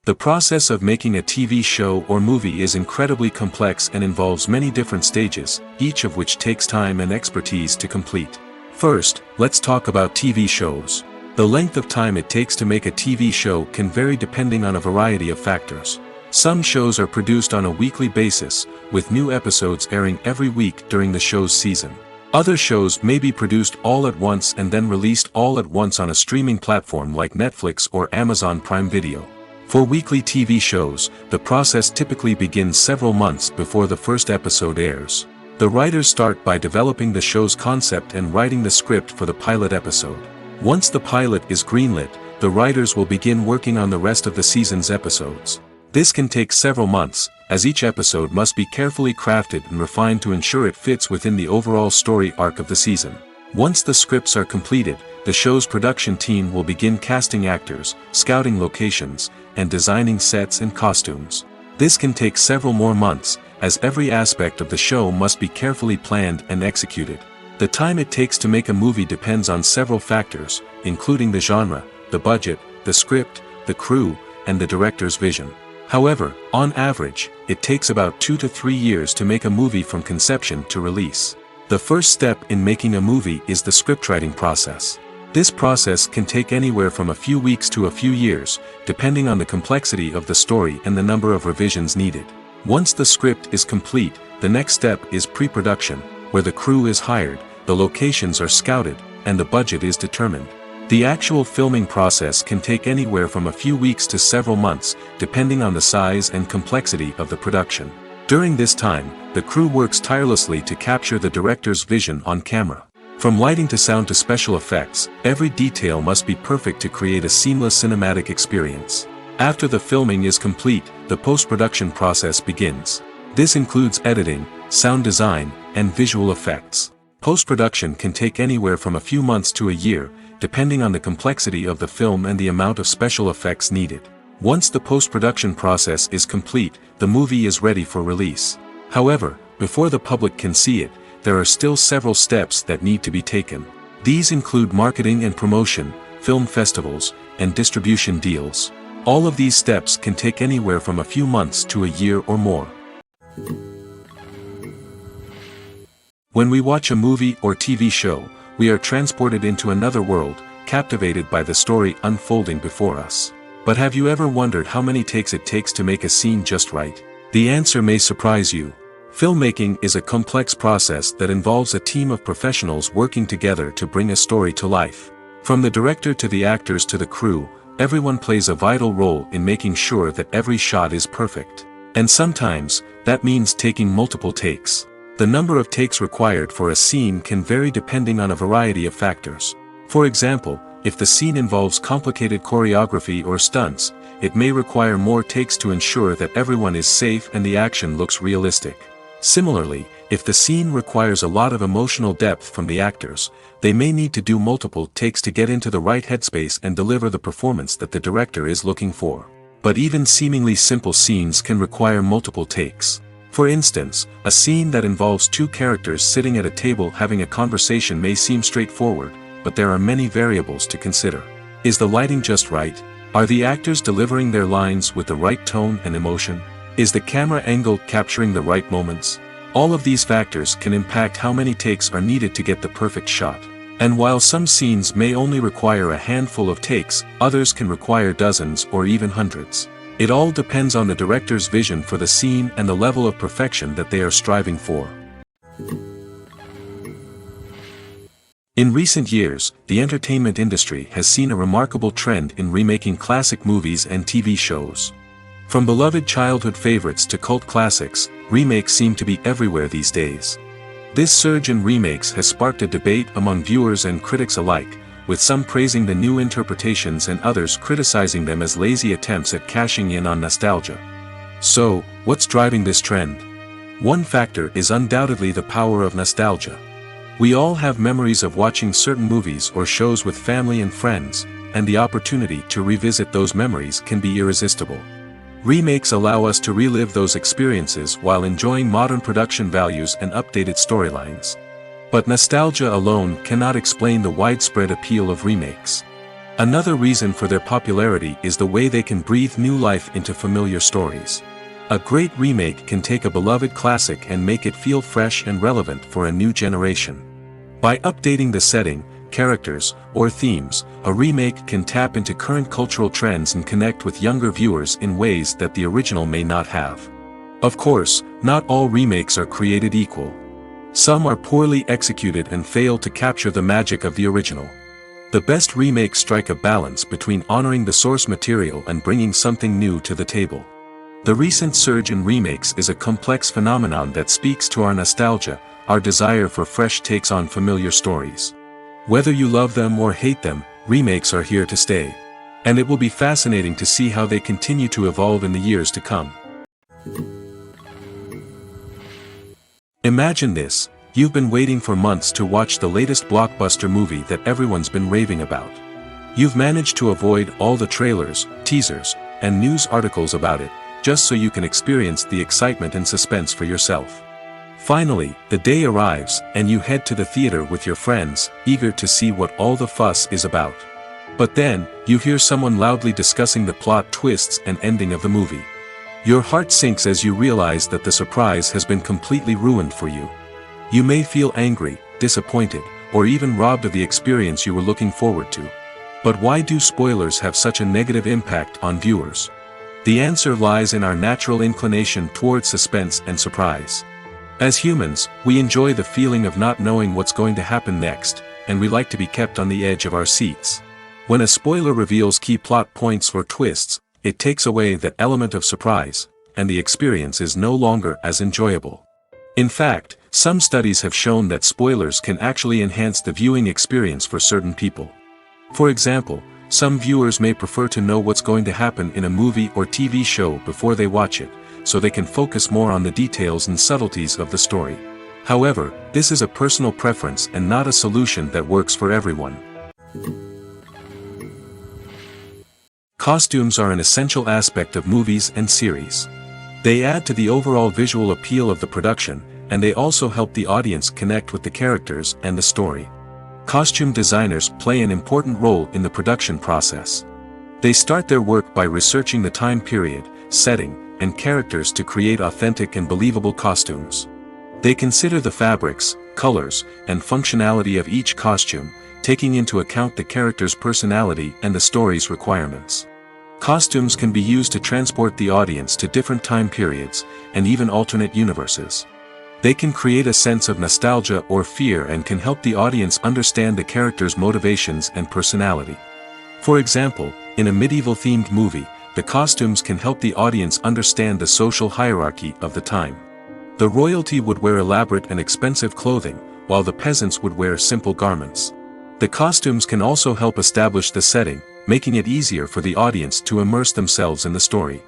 The process of making a TV show or movie is incredibly complex and involves many different stages, each of which takes time and expertise to complete. First, let's talk about TV shows. The length of time it takes to make a TV show can vary depending on a variety of factors. Some shows are produced on a weekly basis, with new episodes airing every week during the show's season. Other shows may be produced all at once and then released all at once on a streaming platform like Netflix or Amazon Prime Video. For weekly TV shows, the process typically begins several months before the first episode airs. The writers start by developing the show's concept and writing the script for the pilot episode. Once the pilot is greenlit, the writers will begin working on the rest of the season's episodes. This can take several months, as each episode must be carefully crafted and refined to ensure it fits within the overall story arc of the season. Once the scripts are completed, the show's production team will begin casting actors, scouting locations, and designing sets and costumes. This can take several more months, as every aspect of the show must be carefully planned and executed. The time it takes to make a movie depends on several factors, including the genre, the budget, the script, the crew, and the director's vision. However, on average, it takes about 2 to 3 years to make a movie from conception to release. The first step in making a movie is the scriptwriting process. This process can take anywhere from a few weeks to a few years, depending on the complexity of the story and the number of revisions needed. Once the script is complete, the next step is pre-production, where the crew is hired, the locations are scouted, and the budget is determined. The actual filming process can take anywhere from a few weeks to several months, depending on the size and complexity of the production. During this time, the crew works tirelessly to capture the director's vision on camera. From lighting to sound to special effects, every detail must be perfect to create a seamless cinematic experience. After the filming is complete, the post-production process begins. This includes editing, sound design, and visual effects. Post-production can take anywhere from a few months to a year, depending on the complexity of the film and the amount of special effects needed. Once the post-production process is complete, the movie is ready for release. However, before the public can see it, there are still several steps that need to be taken. These include marketing and promotion, film festivals, and distribution deals. All of these steps can take anywhere from a few months to a year or more. When we watch a movie or TV show, we are transported into another world, captivated by the story unfolding before us. But have you ever wondered how many takes it takes to make a scene just right? The answer may surprise you. Filmmaking is a complex process that involves a team of professionals working together to bring a story to life. From the director to the actors to the crew, everyone plays a vital role in making sure that every shot is perfect. And sometimes, that means taking multiple takes. The number of takes required for a scene can vary depending on a variety of factors. For example, if the scene involves complicated choreography or stunts, it may require more takes to ensure that everyone is safe and the action looks realistic. Similarly, if the scene requires a lot of emotional depth from the actors, they may need to do multiple takes to get into the right headspace and deliver the performance that the director is looking for. But even seemingly simple scenes can require multiple takes. For instance, a scene that involves two characters sitting at a table having a conversation may seem straightforward, but there are many variables to consider. Is the lighting just right? Are the actors delivering their lines with the right tone and emotion? Is the camera angle capturing the right moments? All of these factors can impact how many takes are needed to get the perfect shot. And while some scenes may only require a handful of takes, others can require dozens or even hundreds. It all depends on the director's vision for the scene and the level of perfection that they are striving for. In recent years, the entertainment industry has seen a remarkable trend in remaking classic movies and TV shows. From beloved childhood favorites to cult classics, remakes seem to be everywhere these days. This surge in remakes has sparked a debate among viewers and critics alike, with some praising the new interpretations and others criticizing them as lazy attempts at cashing in on nostalgia. So, what's driving this trend? One factor is undoubtedly the power of nostalgia. We all have memories of watching certain movies or shows with family and friends, and the opportunity to revisit those memories can be irresistible. Remakes allow us to relive those experiences while enjoying modern production values and updated storylines. But nostalgia alone cannot explain the widespread appeal of remakes. Another reason for their popularity is the way they can breathe new life into familiar stories. A great remake can take a beloved classic and make it feel fresh and relevant for a new generation. By updating the setting, characters, or themes, a remake can tap into current cultural trends and connect with younger viewers in ways that the original may not have. Of course, not all remakes are created equal. Some are poorly executed and fail to capture the magic of the original. The best remakes strike a balance between honoring the source material and bringing something new to the table. The recent surge in remakes is a complex phenomenon that speaks to our nostalgia, our desire for fresh takes on familiar stories. Whether you love them or hate them, remakes are here to stay. And it will be fascinating to see how they continue to evolve in the years to come. Imagine this: you've been waiting for months to watch the latest blockbuster movie that everyone's been raving about. You've managed to avoid all the trailers, teasers, and news articles about it, just so you can experience the excitement and suspense for yourself. Finally, the day arrives, and you head to the theater with your friends, eager to see what all the fuss is about. But then, you hear someone loudly discussing the plot twists and ending of the movie. Your heart sinks as you realize that the surprise has been completely ruined for you. You may feel angry, disappointed, or even robbed of the experience you were looking forward to. But why do spoilers have such a negative impact on viewers? The answer lies in our natural inclination toward suspense and surprise. As humans, we enjoy the feeling of not knowing what's going to happen next, and we like to be kept on the edge of our seats. When a spoiler reveals key plot points or twists, it takes away that element of surprise, and the experience is no longer as enjoyable. In fact, some studies have shown that spoilers can actually enhance the viewing experience for certain people. For example, some viewers may prefer to know what's going to happen in a movie or TV show before they watch it, so they can focus more on the details and subtleties of the story. However, this is a personal preference and not a solution that works for everyone. Costumes are an essential aspect of movies and series. They add to the overall visual appeal of the production, and they also help the audience connect with the characters and the story. Costume designers play an important role in the production process. They start their work by researching the time period, setting, and characters to create authentic and believable costumes. They consider the fabrics, colors, and functionality of each costume, taking into account the character's personality and the story's requirements. Costumes can be used to transport the audience to different time periods, and even alternate universes. They can create a sense of nostalgia or fear and can help the audience understand the character's motivations and personality. For example, in a medieval-themed movie, the costumes can help the audience understand the social hierarchy of the time. The royalty would wear elaborate and expensive clothing, while the peasants would wear simple garments. The costumes can also help establish the setting, making it easier for the audience to immerse themselves in the story.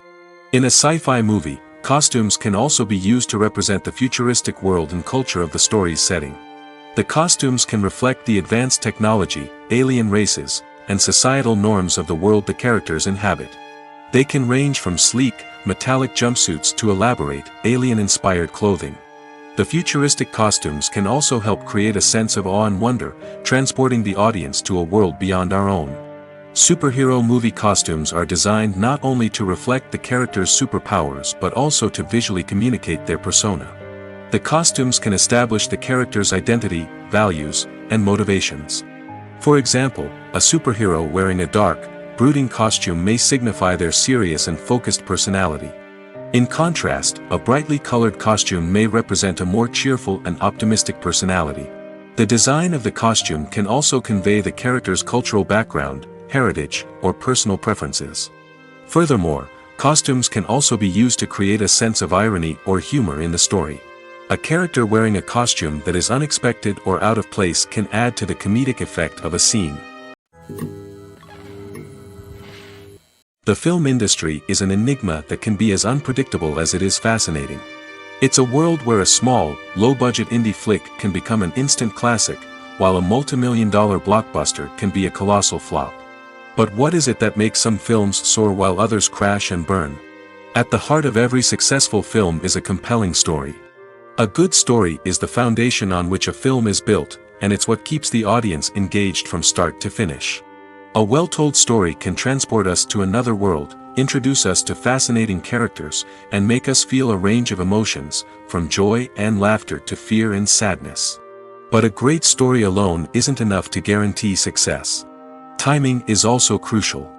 In a sci-fi movie, costumes can also be used to represent the futuristic world and culture of the story's setting. The costumes can reflect the advanced technology, alien races, and societal norms of the world the characters inhabit. They can range from sleek, metallic jumpsuits to elaborate, alien-inspired clothing. The futuristic costumes can also help create a sense of awe and wonder, transporting the audience to a world beyond our own. Superhero movie costumes are designed not only to reflect the character's superpowers but also to visually communicate their persona. The costumes can establish the character's identity, values, and motivations. For example, a superhero wearing a dark, brooding costume may signify their serious and focused personality. In contrast, a brightly colored costume may represent a more cheerful and optimistic personality. The design of the costume can also convey the character's cultural background, heritage, or personal preferences. Furthermore, costumes can also be used to create a sense of irony or humor in the story. A character wearing a costume that is unexpected or out of place can add to the comedic effect of a scene. The film industry is an enigma that can be as unpredictable as it is fascinating. It's a world where a small, low-budget indie flick can become an instant classic, while a multi-million-dollar blockbuster can be a colossal flop. But what is it that makes some films soar while others crash and burn? At the heart of every successful film is a compelling story. A good story is the foundation on which a film is built, and it's what keeps the audience engaged from start to finish. A well-told story can transport us to another world, introduce us to fascinating characters, and make us feel a range of emotions, from joy and laughter to fear and sadness. But a great story alone isn't enough to guarantee success. Timing is also crucial.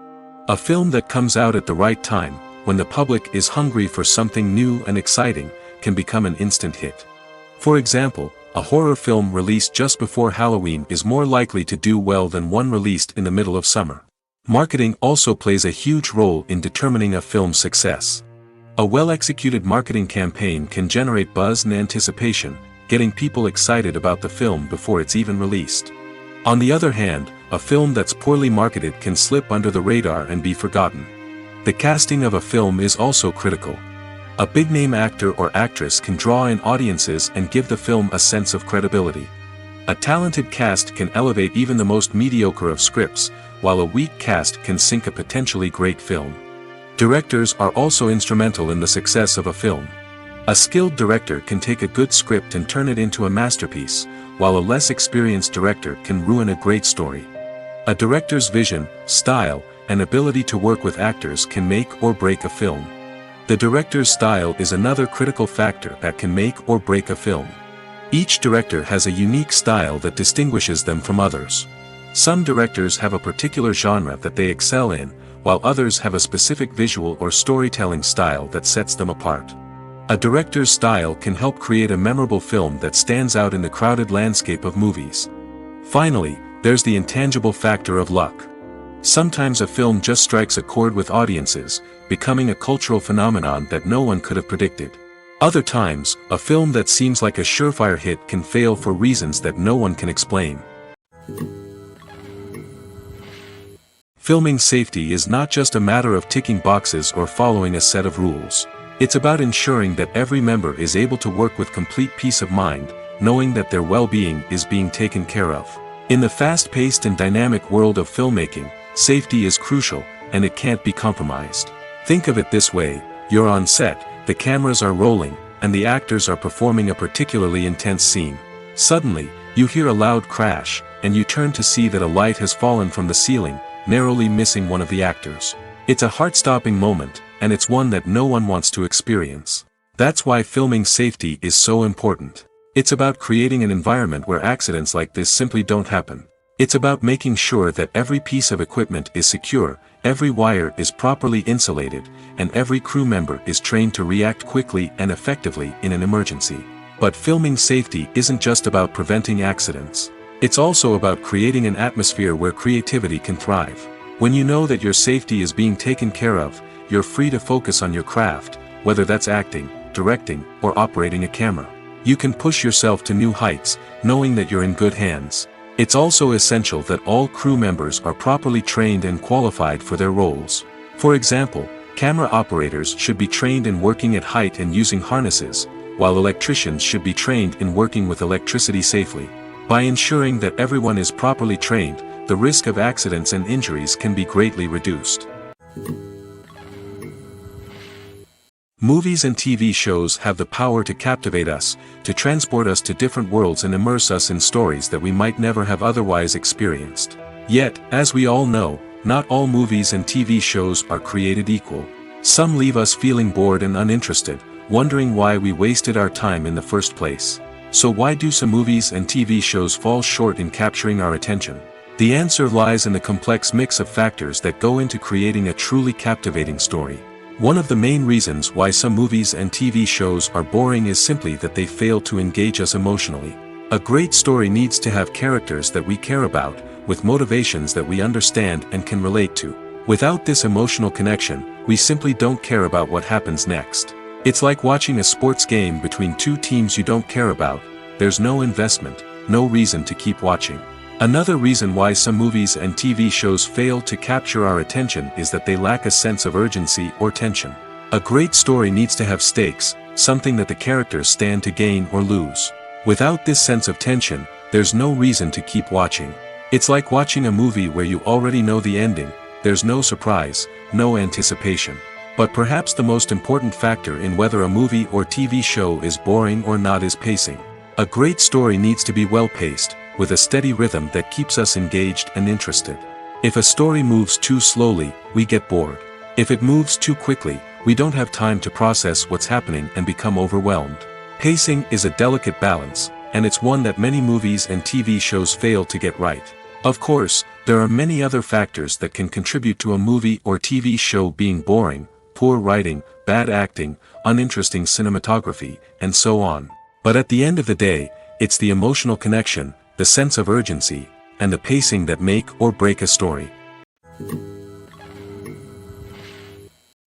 A film that comes out at the right time, when the public is hungry for something new and exciting, can become an instant hit. For example, a horror film released just before Halloween is more likely to do well than one released in the middle of summer. Marketing also plays a huge role in determining a film's success. A well-executed marketing campaign can generate buzz and anticipation, getting people excited about the film before it's even released. On the other hand, a film that's poorly marketed can slip under the radar and be forgotten. The casting of a film is also critical. A big-name actor or actress can draw in audiences and give the film a sense of credibility. A talented cast can elevate even the most mediocre of scripts, while a weak cast can sink a potentially great film. Directors are also instrumental in the success of a film. A skilled director can take a good script and turn it into a masterpiece, while a less experienced director can ruin a great story. A director's vision, style, and ability to work with actors can make or break a film. The director's style is another critical factor that can make or break a film. Each director has a unique style that distinguishes them from others. Some directors have a particular genre that they excel in, while others have a specific visual or storytelling style that sets them apart. A director's style can help create a memorable film that stands out in the crowded landscape of movies. Finally, there's the intangible factor of luck. Sometimes a film just strikes a chord with audiences, becoming a cultural phenomenon that no one could have predicted. Other times, a film that seems like a surefire hit can fail for reasons that no one can explain. Filming safety is not just a matter of ticking boxes or following a set of rules. It's about ensuring that every member is able to work with complete peace of mind, knowing that their well-being is being taken care of. In the fast-paced and dynamic world of filmmaking, safety is crucial, and it can't be compromised. Think of it this way: you're on set, the cameras are rolling, and the actors are performing a particularly intense scene. Suddenly, you hear a loud crash, and you turn to see that a light has fallen from the ceiling, narrowly missing one of the actors. It's a heart-stopping moment, and it's one that no one wants to experience. That's why filming safety is so important. It's about creating an environment where accidents like this simply don't happen. It's about making sure that every piece of equipment is secure, every wire is properly insulated, and every crew member is trained to react quickly and effectively in an emergency. But filming safety isn't just about preventing accidents. It's also about creating an atmosphere where creativity can thrive. When you know that your safety is being taken care of, you're free to focus on your craft, whether that's acting, directing, or operating a camera. You can push yourself to new heights, knowing that you're in good hands. It's also essential that all crew members are properly trained and qualified for their roles. For example, camera operators should be trained in working at height and using harnesses, while electricians should be trained in working with electricity safely. By ensuring that everyone is properly trained, the risk of accidents and injuries can be greatly reduced. Movies and TV shows have the power to captivate us, to transport us to different worlds and immerse us in stories that we might never have otherwise experienced. Yet, as we all know, not all movies and TV shows are created equal. Some leave us feeling bored and uninterested, wondering why we wasted our time in the first place. So why do some movies and TV shows fall short in capturing our attention? The answer lies in the complex mix of factors that go into creating a truly captivating story. One of the main reasons why some movies and TV shows are boring is simply that they fail to engage us emotionally. A great story needs to have characters that we care about, with motivations that we understand and can relate to. Without this emotional connection, we simply don't care about what happens next. It's like watching a sports game between two teams you don't care about. There's no investment, no reason to keep watching. Another reason why some movies and TV shows fail to capture our attention is that they lack a sense of urgency or tension. A great story needs to have stakes, something that the characters stand to gain or lose. Without this sense of tension, there's no reason to keep watching. It's like watching a movie where you already know the ending, there's no surprise, no anticipation. But perhaps the most important factor in whether a movie or TV show is boring or not is pacing. A great story needs to be well-paced, with a steady rhythm that keeps us engaged and interested. If a story moves too slowly, we get bored. If it moves too quickly, we don't have time to process what's happening and become overwhelmed. Pacing is a delicate balance, and it's one that many movies and TV shows fail to get right. Of course, there are many other factors that can contribute to a movie or TV show being boring: poor writing, bad acting, uninteresting cinematography, and so on. But at the end of the day, it's the emotional connection, the sense of urgency, and the pacing that make or break a story.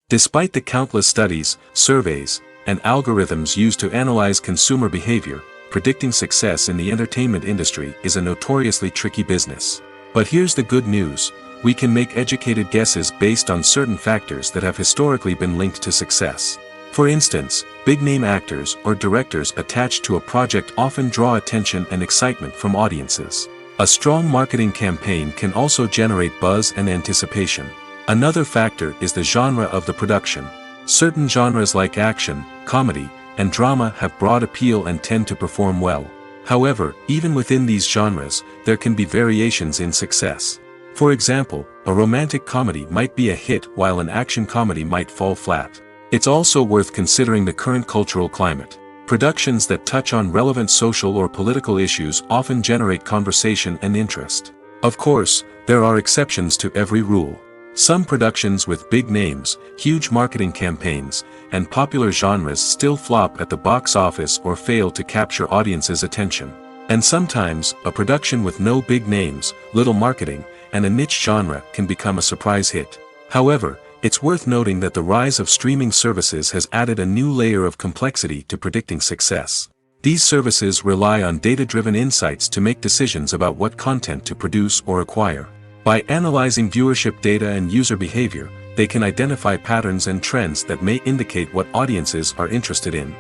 Despite the countless studies, surveys, and algorithms used to analyze consumer behavior, predicting success in the entertainment industry is a notoriously tricky business. But here's the good news: we can make educated guesses based on certain factors that have historically been linked to success. For instance, big-name actors or directors attached to a project often draw attention and excitement from audiences. A strong marketing campaign can also generate buzz and anticipation. Another factor is the genre of the production. Certain genres like action, comedy, and drama have broad appeal and tend to perform well. However, even within these genres, there can be variations in success. For example, a romantic comedy might be a hit while an action comedy might fall flat. It's also worth considering the current cultural climate. Productions that touch on relevant social or political issues often generate conversation and interest. Of course, there are exceptions to every rule. Some productions with big names, huge marketing campaigns, and popular genres still flop at the box office or fail to capture audiences' attention. And sometimes, a production with no big names, little marketing, and a niche genre can become a surprise hit. However, it's worth noting that the rise of streaming services has added a new layer of complexity to predicting success. These services rely on data-driven insights to make decisions about what content to produce or acquire. By analyzing viewership data and user behavior, they can identify patterns and trends that may indicate what audiences are interested in.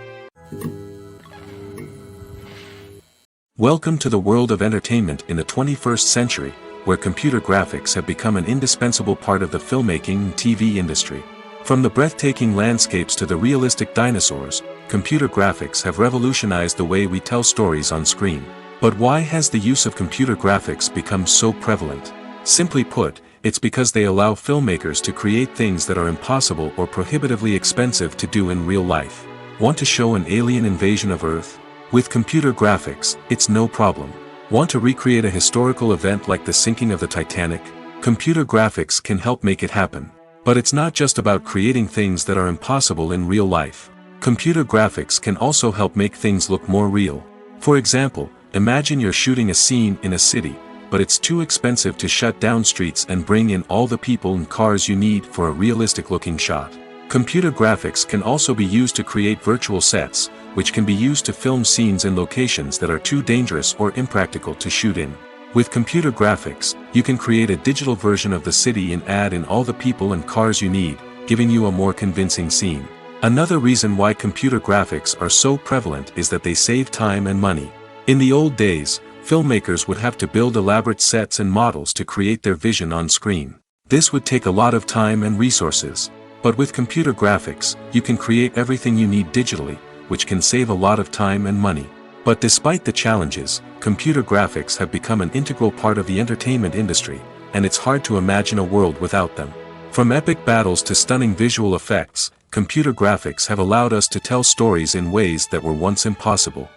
Welcome to the world of entertainment in the 21st century, where computer graphics have become an indispensable part of the filmmaking and TV industry. From the breathtaking landscapes to the realistic dinosaurs, computer graphics have revolutionized the way we tell stories on screen. But why has the use of computer graphics become so prevalent? Simply put, it's because they allow filmmakers to create things that are impossible or prohibitively expensive to do in real life. Want to show an alien invasion of Earth? With computer graphics, it's no problem. Want to recreate a historical event like the sinking of the Titanic? Computer graphics can help make it happen. But it's not just about creating things that are impossible in real life. Computer graphics can also help make things look more real. For example, imagine you're shooting a scene in a city, but it's too expensive to shut down streets and bring in all the people and cars you need for a realistic-looking shot. Computer graphics can also be used to create virtual sets, which can be used to film scenes in locations that are too dangerous or impractical to shoot in. With computer graphics, you can create a digital version of the city and add in all the people and cars you need, giving you a more convincing scene. Another reason why computer graphics are so prevalent is that they save time and money. In the old days, filmmakers would have to build elaborate sets and models to create their vision on screen. This would take a lot of time and resources. But with computer graphics, you can create everything you need digitally, which can save a lot of time and money. But despite the challenges, computer graphics have become an integral part of the entertainment industry, and it's hard to imagine a world without them. From epic battles to stunning visual effects, computer graphics have allowed us to tell stories in ways that were once impossible.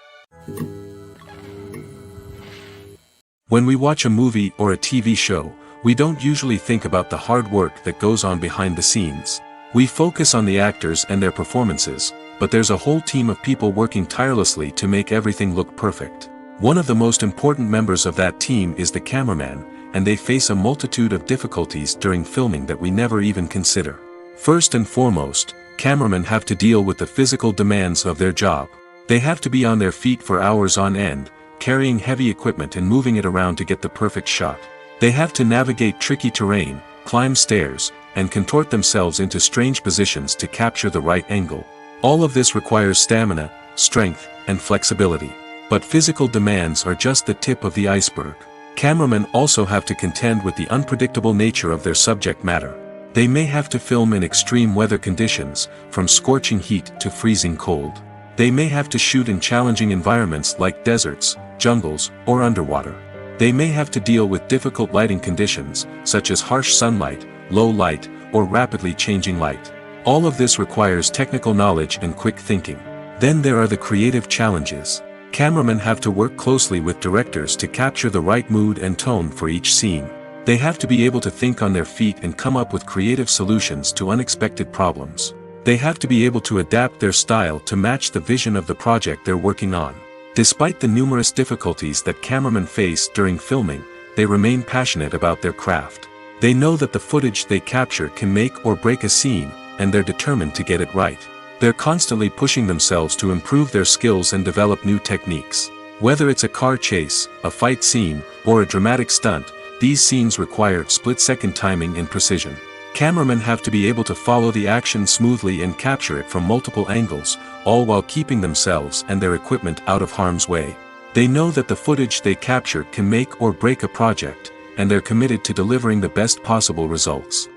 When we watch a movie or a TV show, we don't usually think about the hard work that goes on behind the scenes. We focus on the actors and their performances, but there's a whole team of people working tirelessly to make everything look perfect. One of the most important members of that team is the cameraman, and they face a multitude of difficulties during filming that we never even consider. First and foremost, cameramen have to deal with the physical demands of their job. They have to be on their feet for hours on end, carrying heavy equipment and moving it around to get the perfect shot. They have to navigate tricky terrain, climb stairs, and contort themselves into strange positions to capture the right angle. All of this requires stamina, strength, and flexibility. But physical demands are just the tip of the iceberg. Cameramen also have to contend with the unpredictable nature of their subject matter. They may have to film in extreme weather conditions, from scorching heat to freezing cold. They may have to shoot in challenging environments like deserts, jungles, or underwater. They may have to deal with difficult lighting conditions, such as harsh sunlight, low light, or rapidly changing light. All of this requires technical knowledge and quick thinking. Then there are the creative challenges. Cameramen have to work closely with directors to capture the right mood and tone for each scene. They have to be able to think on their feet and come up with creative solutions to unexpected problems. They have to be able to adapt their style to match the vision of the project they're working on. Despite the numerous difficulties that cameramen face during filming, they remain passionate about their craft. They know that the footage they capture can make or break a scene, and they're determined to get it right. They're constantly pushing themselves to improve their skills and develop new techniques. Whether it's a car chase, a fight scene, or a dramatic stunt, these scenes require split-second timing and precision. Cameramen have to be able to follow the action smoothly and capture it from multiple angles, all while keeping themselves and their equipment out of harm's way. They know that the footage they capture can make or break a project, and they're committed to delivering the best possible results.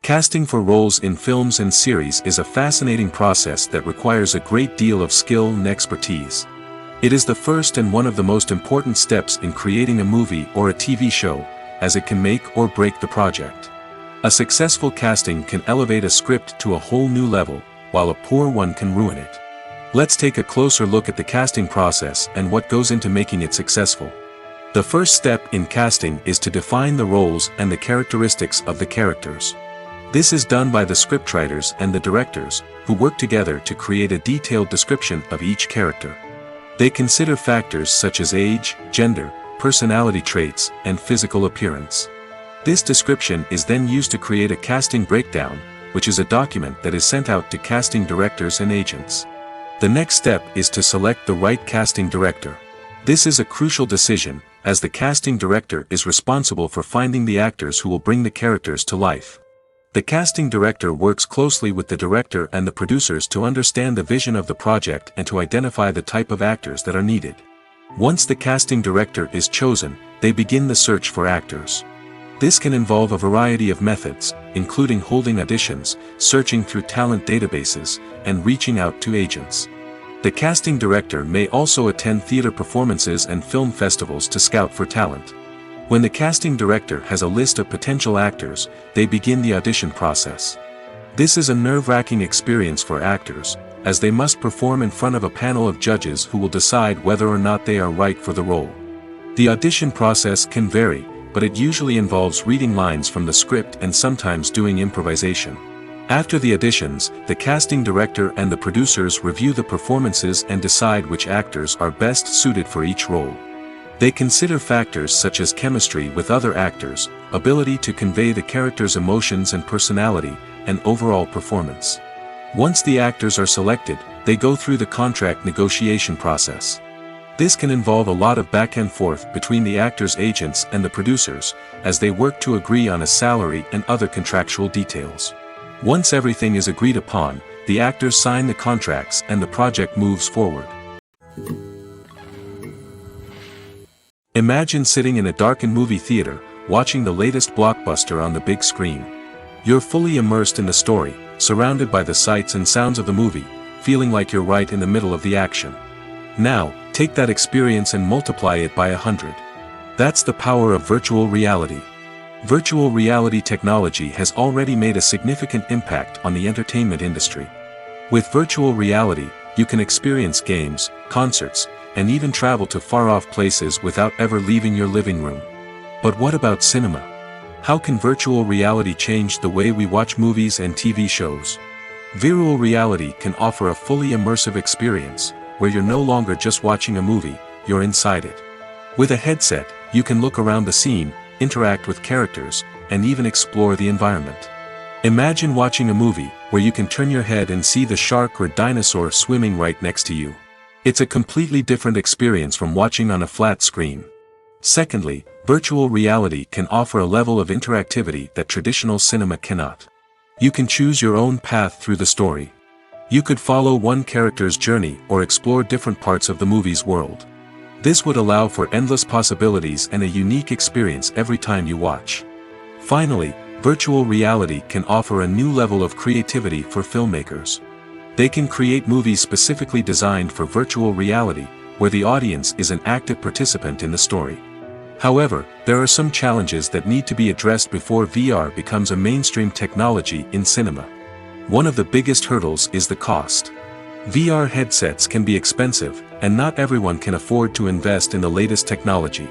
Casting for roles in films and series is a fascinating process that requires a great deal of skill and expertise. It is the first and one of the most important steps in creating a movie or a TV show, as it can make or break the project. A successful casting can elevate a script to a whole new level, while a poor one can ruin it. Let's take a closer look at the casting process and what goes into making it successful. The first step in casting is to define the roles and the characteristics of the characters. This is done by the scriptwriters and the directors, who work together to create a detailed description of each character. They consider factors such as age, gender, personality traits, and physical appearance. This description is then used to create a casting breakdown, which is a document that is sent out to casting directors and agents. The next step is to select the right casting director. This is a crucial decision, as the casting director is responsible for finding the actors who will bring the characters to life. The casting director works closely with the director and the producers to understand the vision of the project and to identify the type of actors that are needed. Once the casting director is chosen, they begin the search for actors. This can involve a variety of methods, including holding auditions, searching through talent databases, and reaching out to agents. The casting director may also attend theater performances and film festivals to scout for talent. When the casting director has a list of potential actors, they begin the audition process. This is a nerve-wracking experience for actors, as they must perform in front of a panel of judges who will decide whether or not they are right for the role. The audition process can vary, but it usually involves reading lines from the script and sometimes doing improvisation. After the auditions, the casting director and the producers review the performances and decide which actors are best suited for each role. They consider factors such as chemistry with other actors, ability to convey the character's emotions and personality, and overall performance. Once the actors are selected, they go through the contract negotiation process. This can involve a lot of back and forth between the actors' agents and the producers, as they work to agree on a salary and other contractual details. Once everything is agreed upon, the actors sign the contracts and the project moves forward. Imagine sitting in a darkened movie theater, watching the latest blockbuster on the big screen. You're fully immersed in the story, surrounded by the sights and sounds of the movie, feeling like you're right in the middle of the action. Now, take that experience and multiply it by 100. That's the power of virtual reality. Virtual reality technology has already made a significant impact on the entertainment industry. With virtual reality, you can experience games, concerts, and even travel to far-off places without ever leaving your living room. But what about cinema? How can virtual reality change the way we watch movies and TV shows? Virtual reality can offer a fully immersive experience, where you're no longer just watching a movie, you're inside it. With a headset, you can look around the scene, interact with characters, and even explore the environment. Imagine watching a movie where you can turn your head and see the shark or dinosaur swimming right next to you. It's a completely different experience from watching on a flat screen. Secondly, virtual reality can offer a level of interactivity that traditional cinema cannot. You can choose your own path through the story. You could follow one character's journey or explore different parts of the movie's world. This would allow for endless possibilities and a unique experience every time you watch. Finally, virtual reality can offer a new level of creativity for filmmakers. They can create movies specifically designed for virtual reality, where the audience is an active participant in the story. However, there are some challenges that need to be addressed before VR becomes a mainstream technology in cinema. One of the biggest hurdles is the cost. VR headsets can be expensive, and not everyone can afford to invest in the latest technology.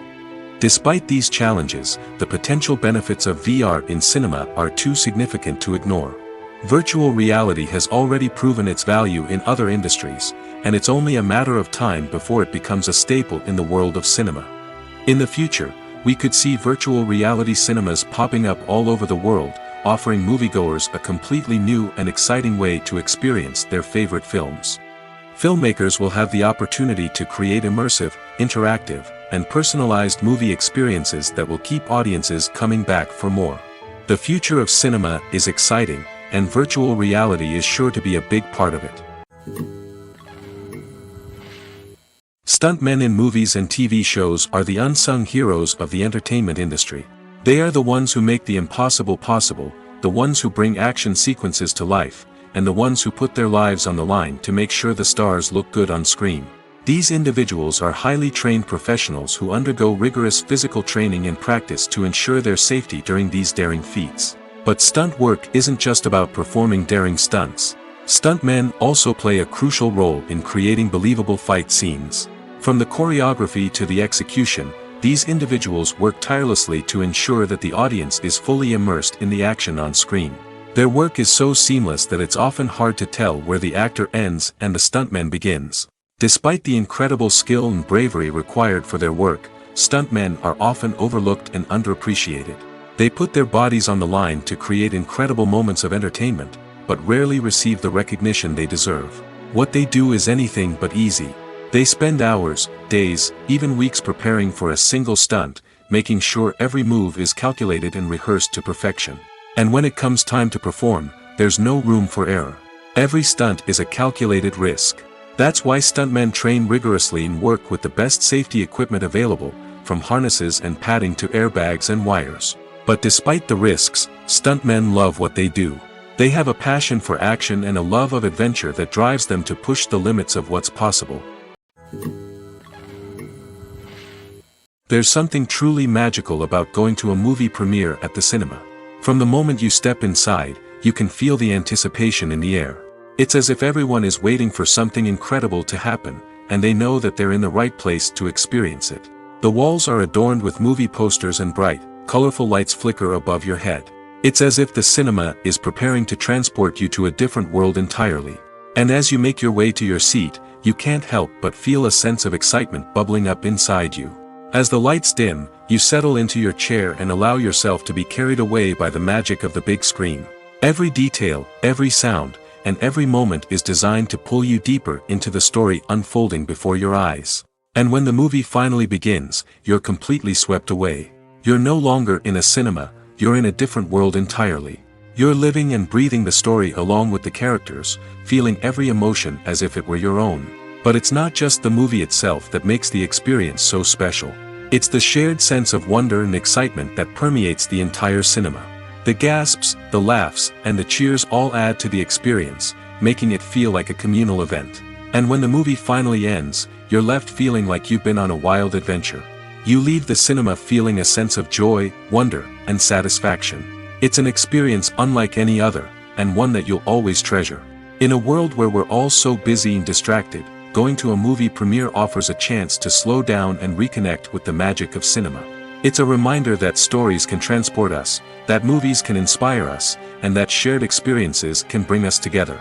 Despite these challenges, the potential benefits of VR in cinema are too significant to ignore. Virtual reality has already proven its value in other industries, and it's only a matter of time before it becomes a staple in the world of cinema. In the future, we could see virtual reality cinemas popping up all over the world, offering moviegoers a completely new and exciting way to experience their favorite films. Filmmakers will have the opportunity to create immersive, interactive, and personalized movie experiences that will keep audiences coming back for more. The future of cinema is exciting, and virtual reality is sure to be a big part of it. Stuntmen in movies and TV shows are the unsung heroes of the entertainment industry. They are the ones who make the impossible possible, the ones who bring action sequences to life, and the ones who put their lives on the line to make sure the stars look good on screen. These individuals are highly trained professionals who undergo rigorous physical training and practice to ensure their safety during these daring feats. But stunt work isn't just about performing daring stunts. Stuntmen also play a crucial role in creating believable fight scenes. From the choreography to the execution, these individuals work tirelessly to ensure that the audience is fully immersed in the action on screen. Their work is so seamless that it's often hard to tell where the actor ends and the stuntman begins. Despite the incredible skill and bravery required for their work, stuntmen are often overlooked and underappreciated. They put their bodies on the line to create incredible moments of entertainment, but rarely receive the recognition they deserve. What they do is anything but easy. They spend hours, days, even weeks preparing for a single stunt, making sure every move is calculated and rehearsed to perfection. And when it comes time to perform, there's no room for error. Every stunt is a calculated risk. That's why stuntmen train rigorously and work with the best safety equipment available, from harnesses and padding to airbags and wires. But despite the risks, stuntmen love what they do. They have a passion for action and a love of adventure that drives them to push the limits of what's possible. There's something truly magical about going to a movie premiere at the cinema. From the moment you step inside, you can feel the anticipation in the air. It's as if everyone is waiting for something incredible to happen, and they know that they're in the right place to experience it. The walls are adorned with movie posters and bright, colorful lights flicker above your head. It's as if the cinema is preparing to transport you to a different world entirely. And as you make your way to your seat, you can't help but feel a sense of excitement bubbling up inside you. As the lights dim, you settle into your chair and allow yourself to be carried away by the magic of the big screen. Every detail, every sound, and every moment is designed to pull you deeper into the story unfolding before your eyes. And when the movie finally begins, you're completely swept away. You're no longer in a cinema, you're in a different world entirely. You're living and breathing the story along with the characters, feeling every emotion as if it were your own. But it's not just the movie itself that makes the experience so special. It's the shared sense of wonder and excitement that permeates the entire cinema. The gasps, the laughs, and the cheers all add to the experience, making it feel like a communal event. And when the movie finally ends, you're left feeling like you've been on a wild adventure. You leave the cinema feeling a sense of joy, wonder, and satisfaction. It's an experience unlike any other, and one that you'll always treasure. In a world where we're all so busy and distracted, going to a movie premiere offers a chance to slow down and reconnect with the magic of cinema. It's a reminder that stories can transport us, that movies can inspire us, and that shared experiences can bring us together.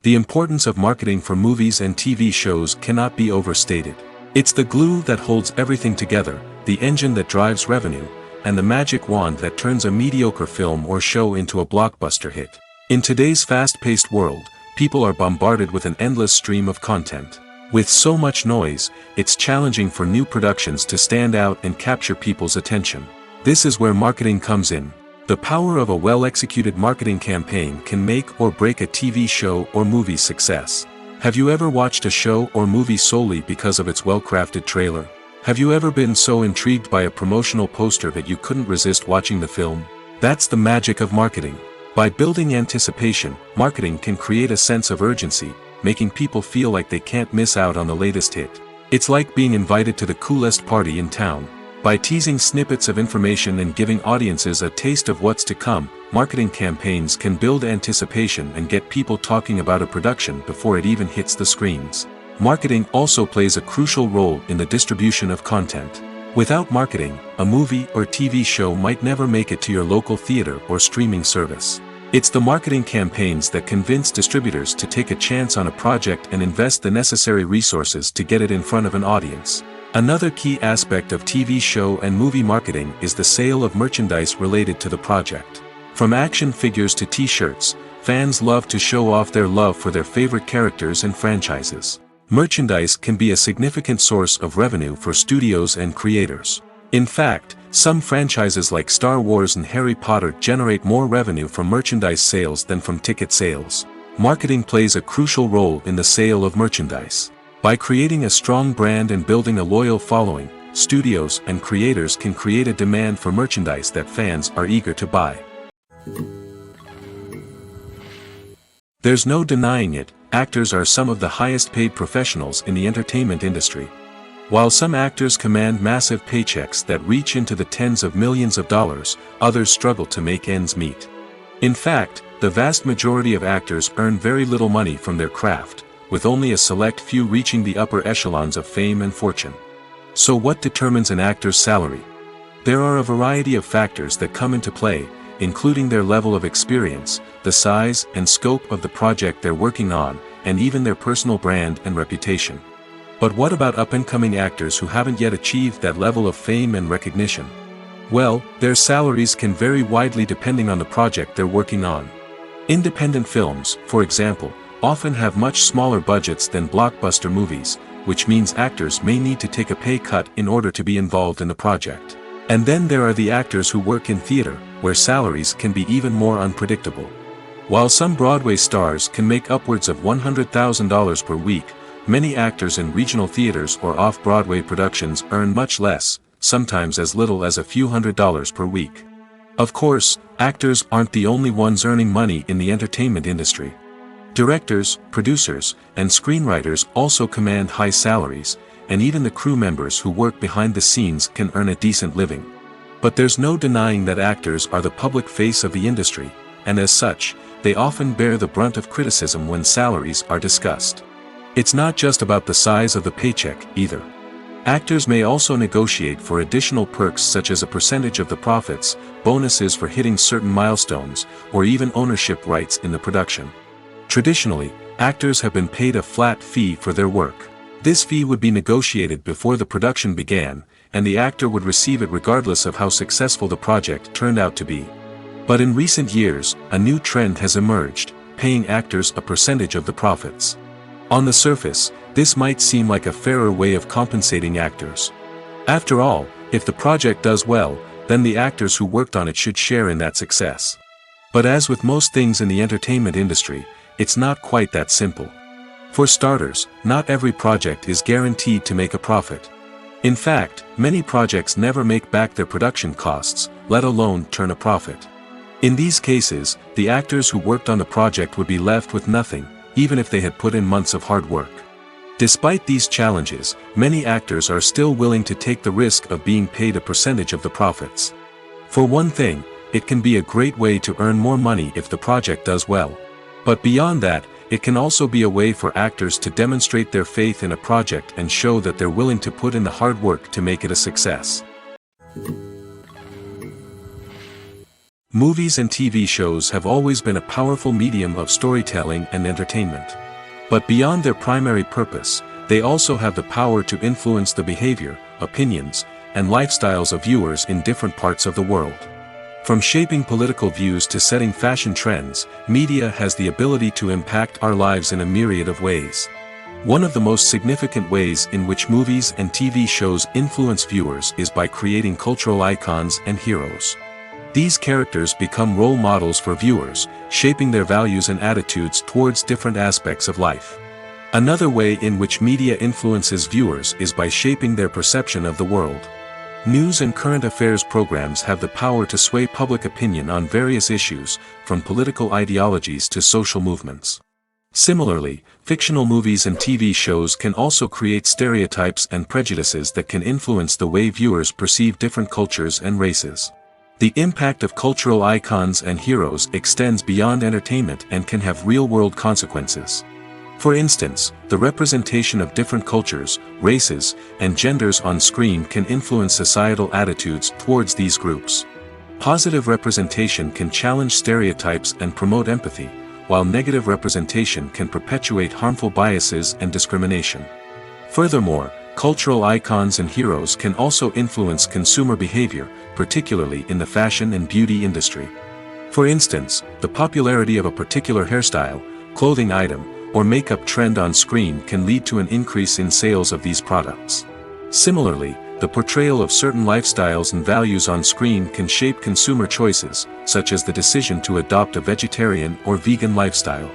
The importance of marketing for movies and TV shows cannot be overstated. It's the glue that holds everything together, the engine that drives revenue, and the magic wand that turns a mediocre film or show into a blockbuster hit. In today's fast-paced world, people are bombarded with an endless stream of content. With so much noise, it's challenging for new productions to stand out and capture people's attention. This is where marketing comes in. The power of a well-executed marketing campaign can make or break a TV show or movie's success. Have you ever watched a show or movie solely because of its well-crafted trailer? Have you ever been so intrigued by a promotional poster that you couldn't resist watching the film? That's the magic of marketing. By building anticipation, marketing can create a sense of urgency, making people feel like they can't miss out on the latest hit. It's like being invited to the coolest party in town. By teasing snippets of information and giving audiences a taste of what's to come, marketing campaigns can build anticipation and get people talking about a production before it even hits the screens. Marketing also plays a crucial role in the distribution of content. Without marketing, a movie or TV show might never make it to your local theater or streaming service. It's the marketing campaigns that convince distributors to take a chance on a project and invest the necessary resources to get it in front of an audience. Another key aspect of TV show and movie marketing is the sale of merchandise related to the project. From action figures to t-shirts, fans love to show off their love for their favorite characters and franchises. Merchandise can be a significant source of revenue for studios and creators. In fact, some franchises like Star Wars and Harry Potter generate more revenue from merchandise sales than from ticket sales. Marketing plays a crucial role in the sale of merchandise. By creating a strong brand and building a loyal following, studios and creators can create a demand for merchandise that fans are eager to buy. There's no denying it, actors are some of the highest paid professionals in the entertainment industry. While some actors command massive paychecks that reach into the tens of millions of dollars, others struggle to make ends meet. In fact, the vast majority of actors earn very little money from their craft, with only a select few reaching the upper echelons of fame and fortune. So what determines an actor's salary? There are a variety of factors that come into play, including their level of experience, the size and scope of the project they're working on, and even their personal brand and reputation. But what about up-and-coming actors who haven't yet achieved that level of fame and recognition? Well, their salaries can vary widely depending on the project they're working on. Independent films, for example, often have much smaller budgets than blockbuster movies, which means actors may need to take a pay cut in order to be involved in the project. And then there are the actors who work in theater, where salaries can be even more unpredictable. While some Broadway stars can make upwards of $100,000 per week, many actors in regional theaters or off-Broadway productions earn much less, sometimes as little as a few $100s per week. Of course, actors aren't the only ones earning money in the entertainment industry. Directors, producers, and screenwriters also command high salaries, and even the crew members who work behind the scenes can earn a decent living. But there's no denying that actors are the public face of the industry, and as such, they often bear the brunt of criticism when salaries are discussed. It's not just about the size of the paycheck, either. Actors may also negotiate for additional perks such as a percentage of the profits, bonuses for hitting certain milestones, or even ownership rights in the production. Traditionally, actors have been paid a flat fee for their work. This fee would be negotiated before the production began, and the actor would receive it regardless of how successful the project turned out to be. But in recent years, a new trend has emerged, paying actors a percentage of the profits. On the surface, this might seem like a fairer way of compensating actors. After all, if the project does well, then the actors who worked on it should share in that success. But as with most things in the entertainment industry, it's not quite that simple. For starters, not every project is guaranteed to make a profit. In fact, many projects never make back their production costs, let alone turn a profit. In these cases, the actors who worked on the project would be left with nothing, even if they had put in months of hard work. Despite these challenges, many actors are still willing to take the risk of being paid a percentage of the profits. For one thing, it can be a great way to earn more money if the project does well. But beyond that, it can also be a way for actors to demonstrate their faith in a project and show that they're willing to put in the hard work to make it a success. Movies and TV shows have always been a powerful medium of storytelling and entertainment. But beyond their primary purpose, they also have the power to influence the behavior, opinions, and lifestyles of viewers in different parts of the world. From shaping political views to setting fashion trends, media has the ability to impact our lives in a myriad of ways. One of the most significant ways in which movies and TV shows influence viewers is by creating cultural icons and heroes. These characters become role models for viewers, shaping their values and attitudes towards different aspects of life. Another way in which media influences viewers is by shaping their perception of the world. News and current affairs programs have the power to sway public opinion on various issues, from political ideologies to social movements. Similarly, fictional movies and TV shows can also create stereotypes and prejudices that can influence the way viewers perceive different cultures and races. The impact of cultural icons and heroes extends beyond entertainment and can have real-world consequences. For instance, the representation of different cultures, races, and genders on screen can influence societal attitudes towards these groups. Positive representation can challenge stereotypes and promote empathy, while negative representation can perpetuate harmful biases and discrimination. Furthermore, cultural icons and heroes can also influence consumer behavior, particularly in the fashion and beauty industry. For instance, the popularity of a particular hairstyle, clothing item, or makeup trend on screen can lead to an increase in sales of these products. Similarly, the portrayal of certain lifestyles and values on screen can shape consumer choices, such as the decision to adopt a vegetarian or vegan lifestyle.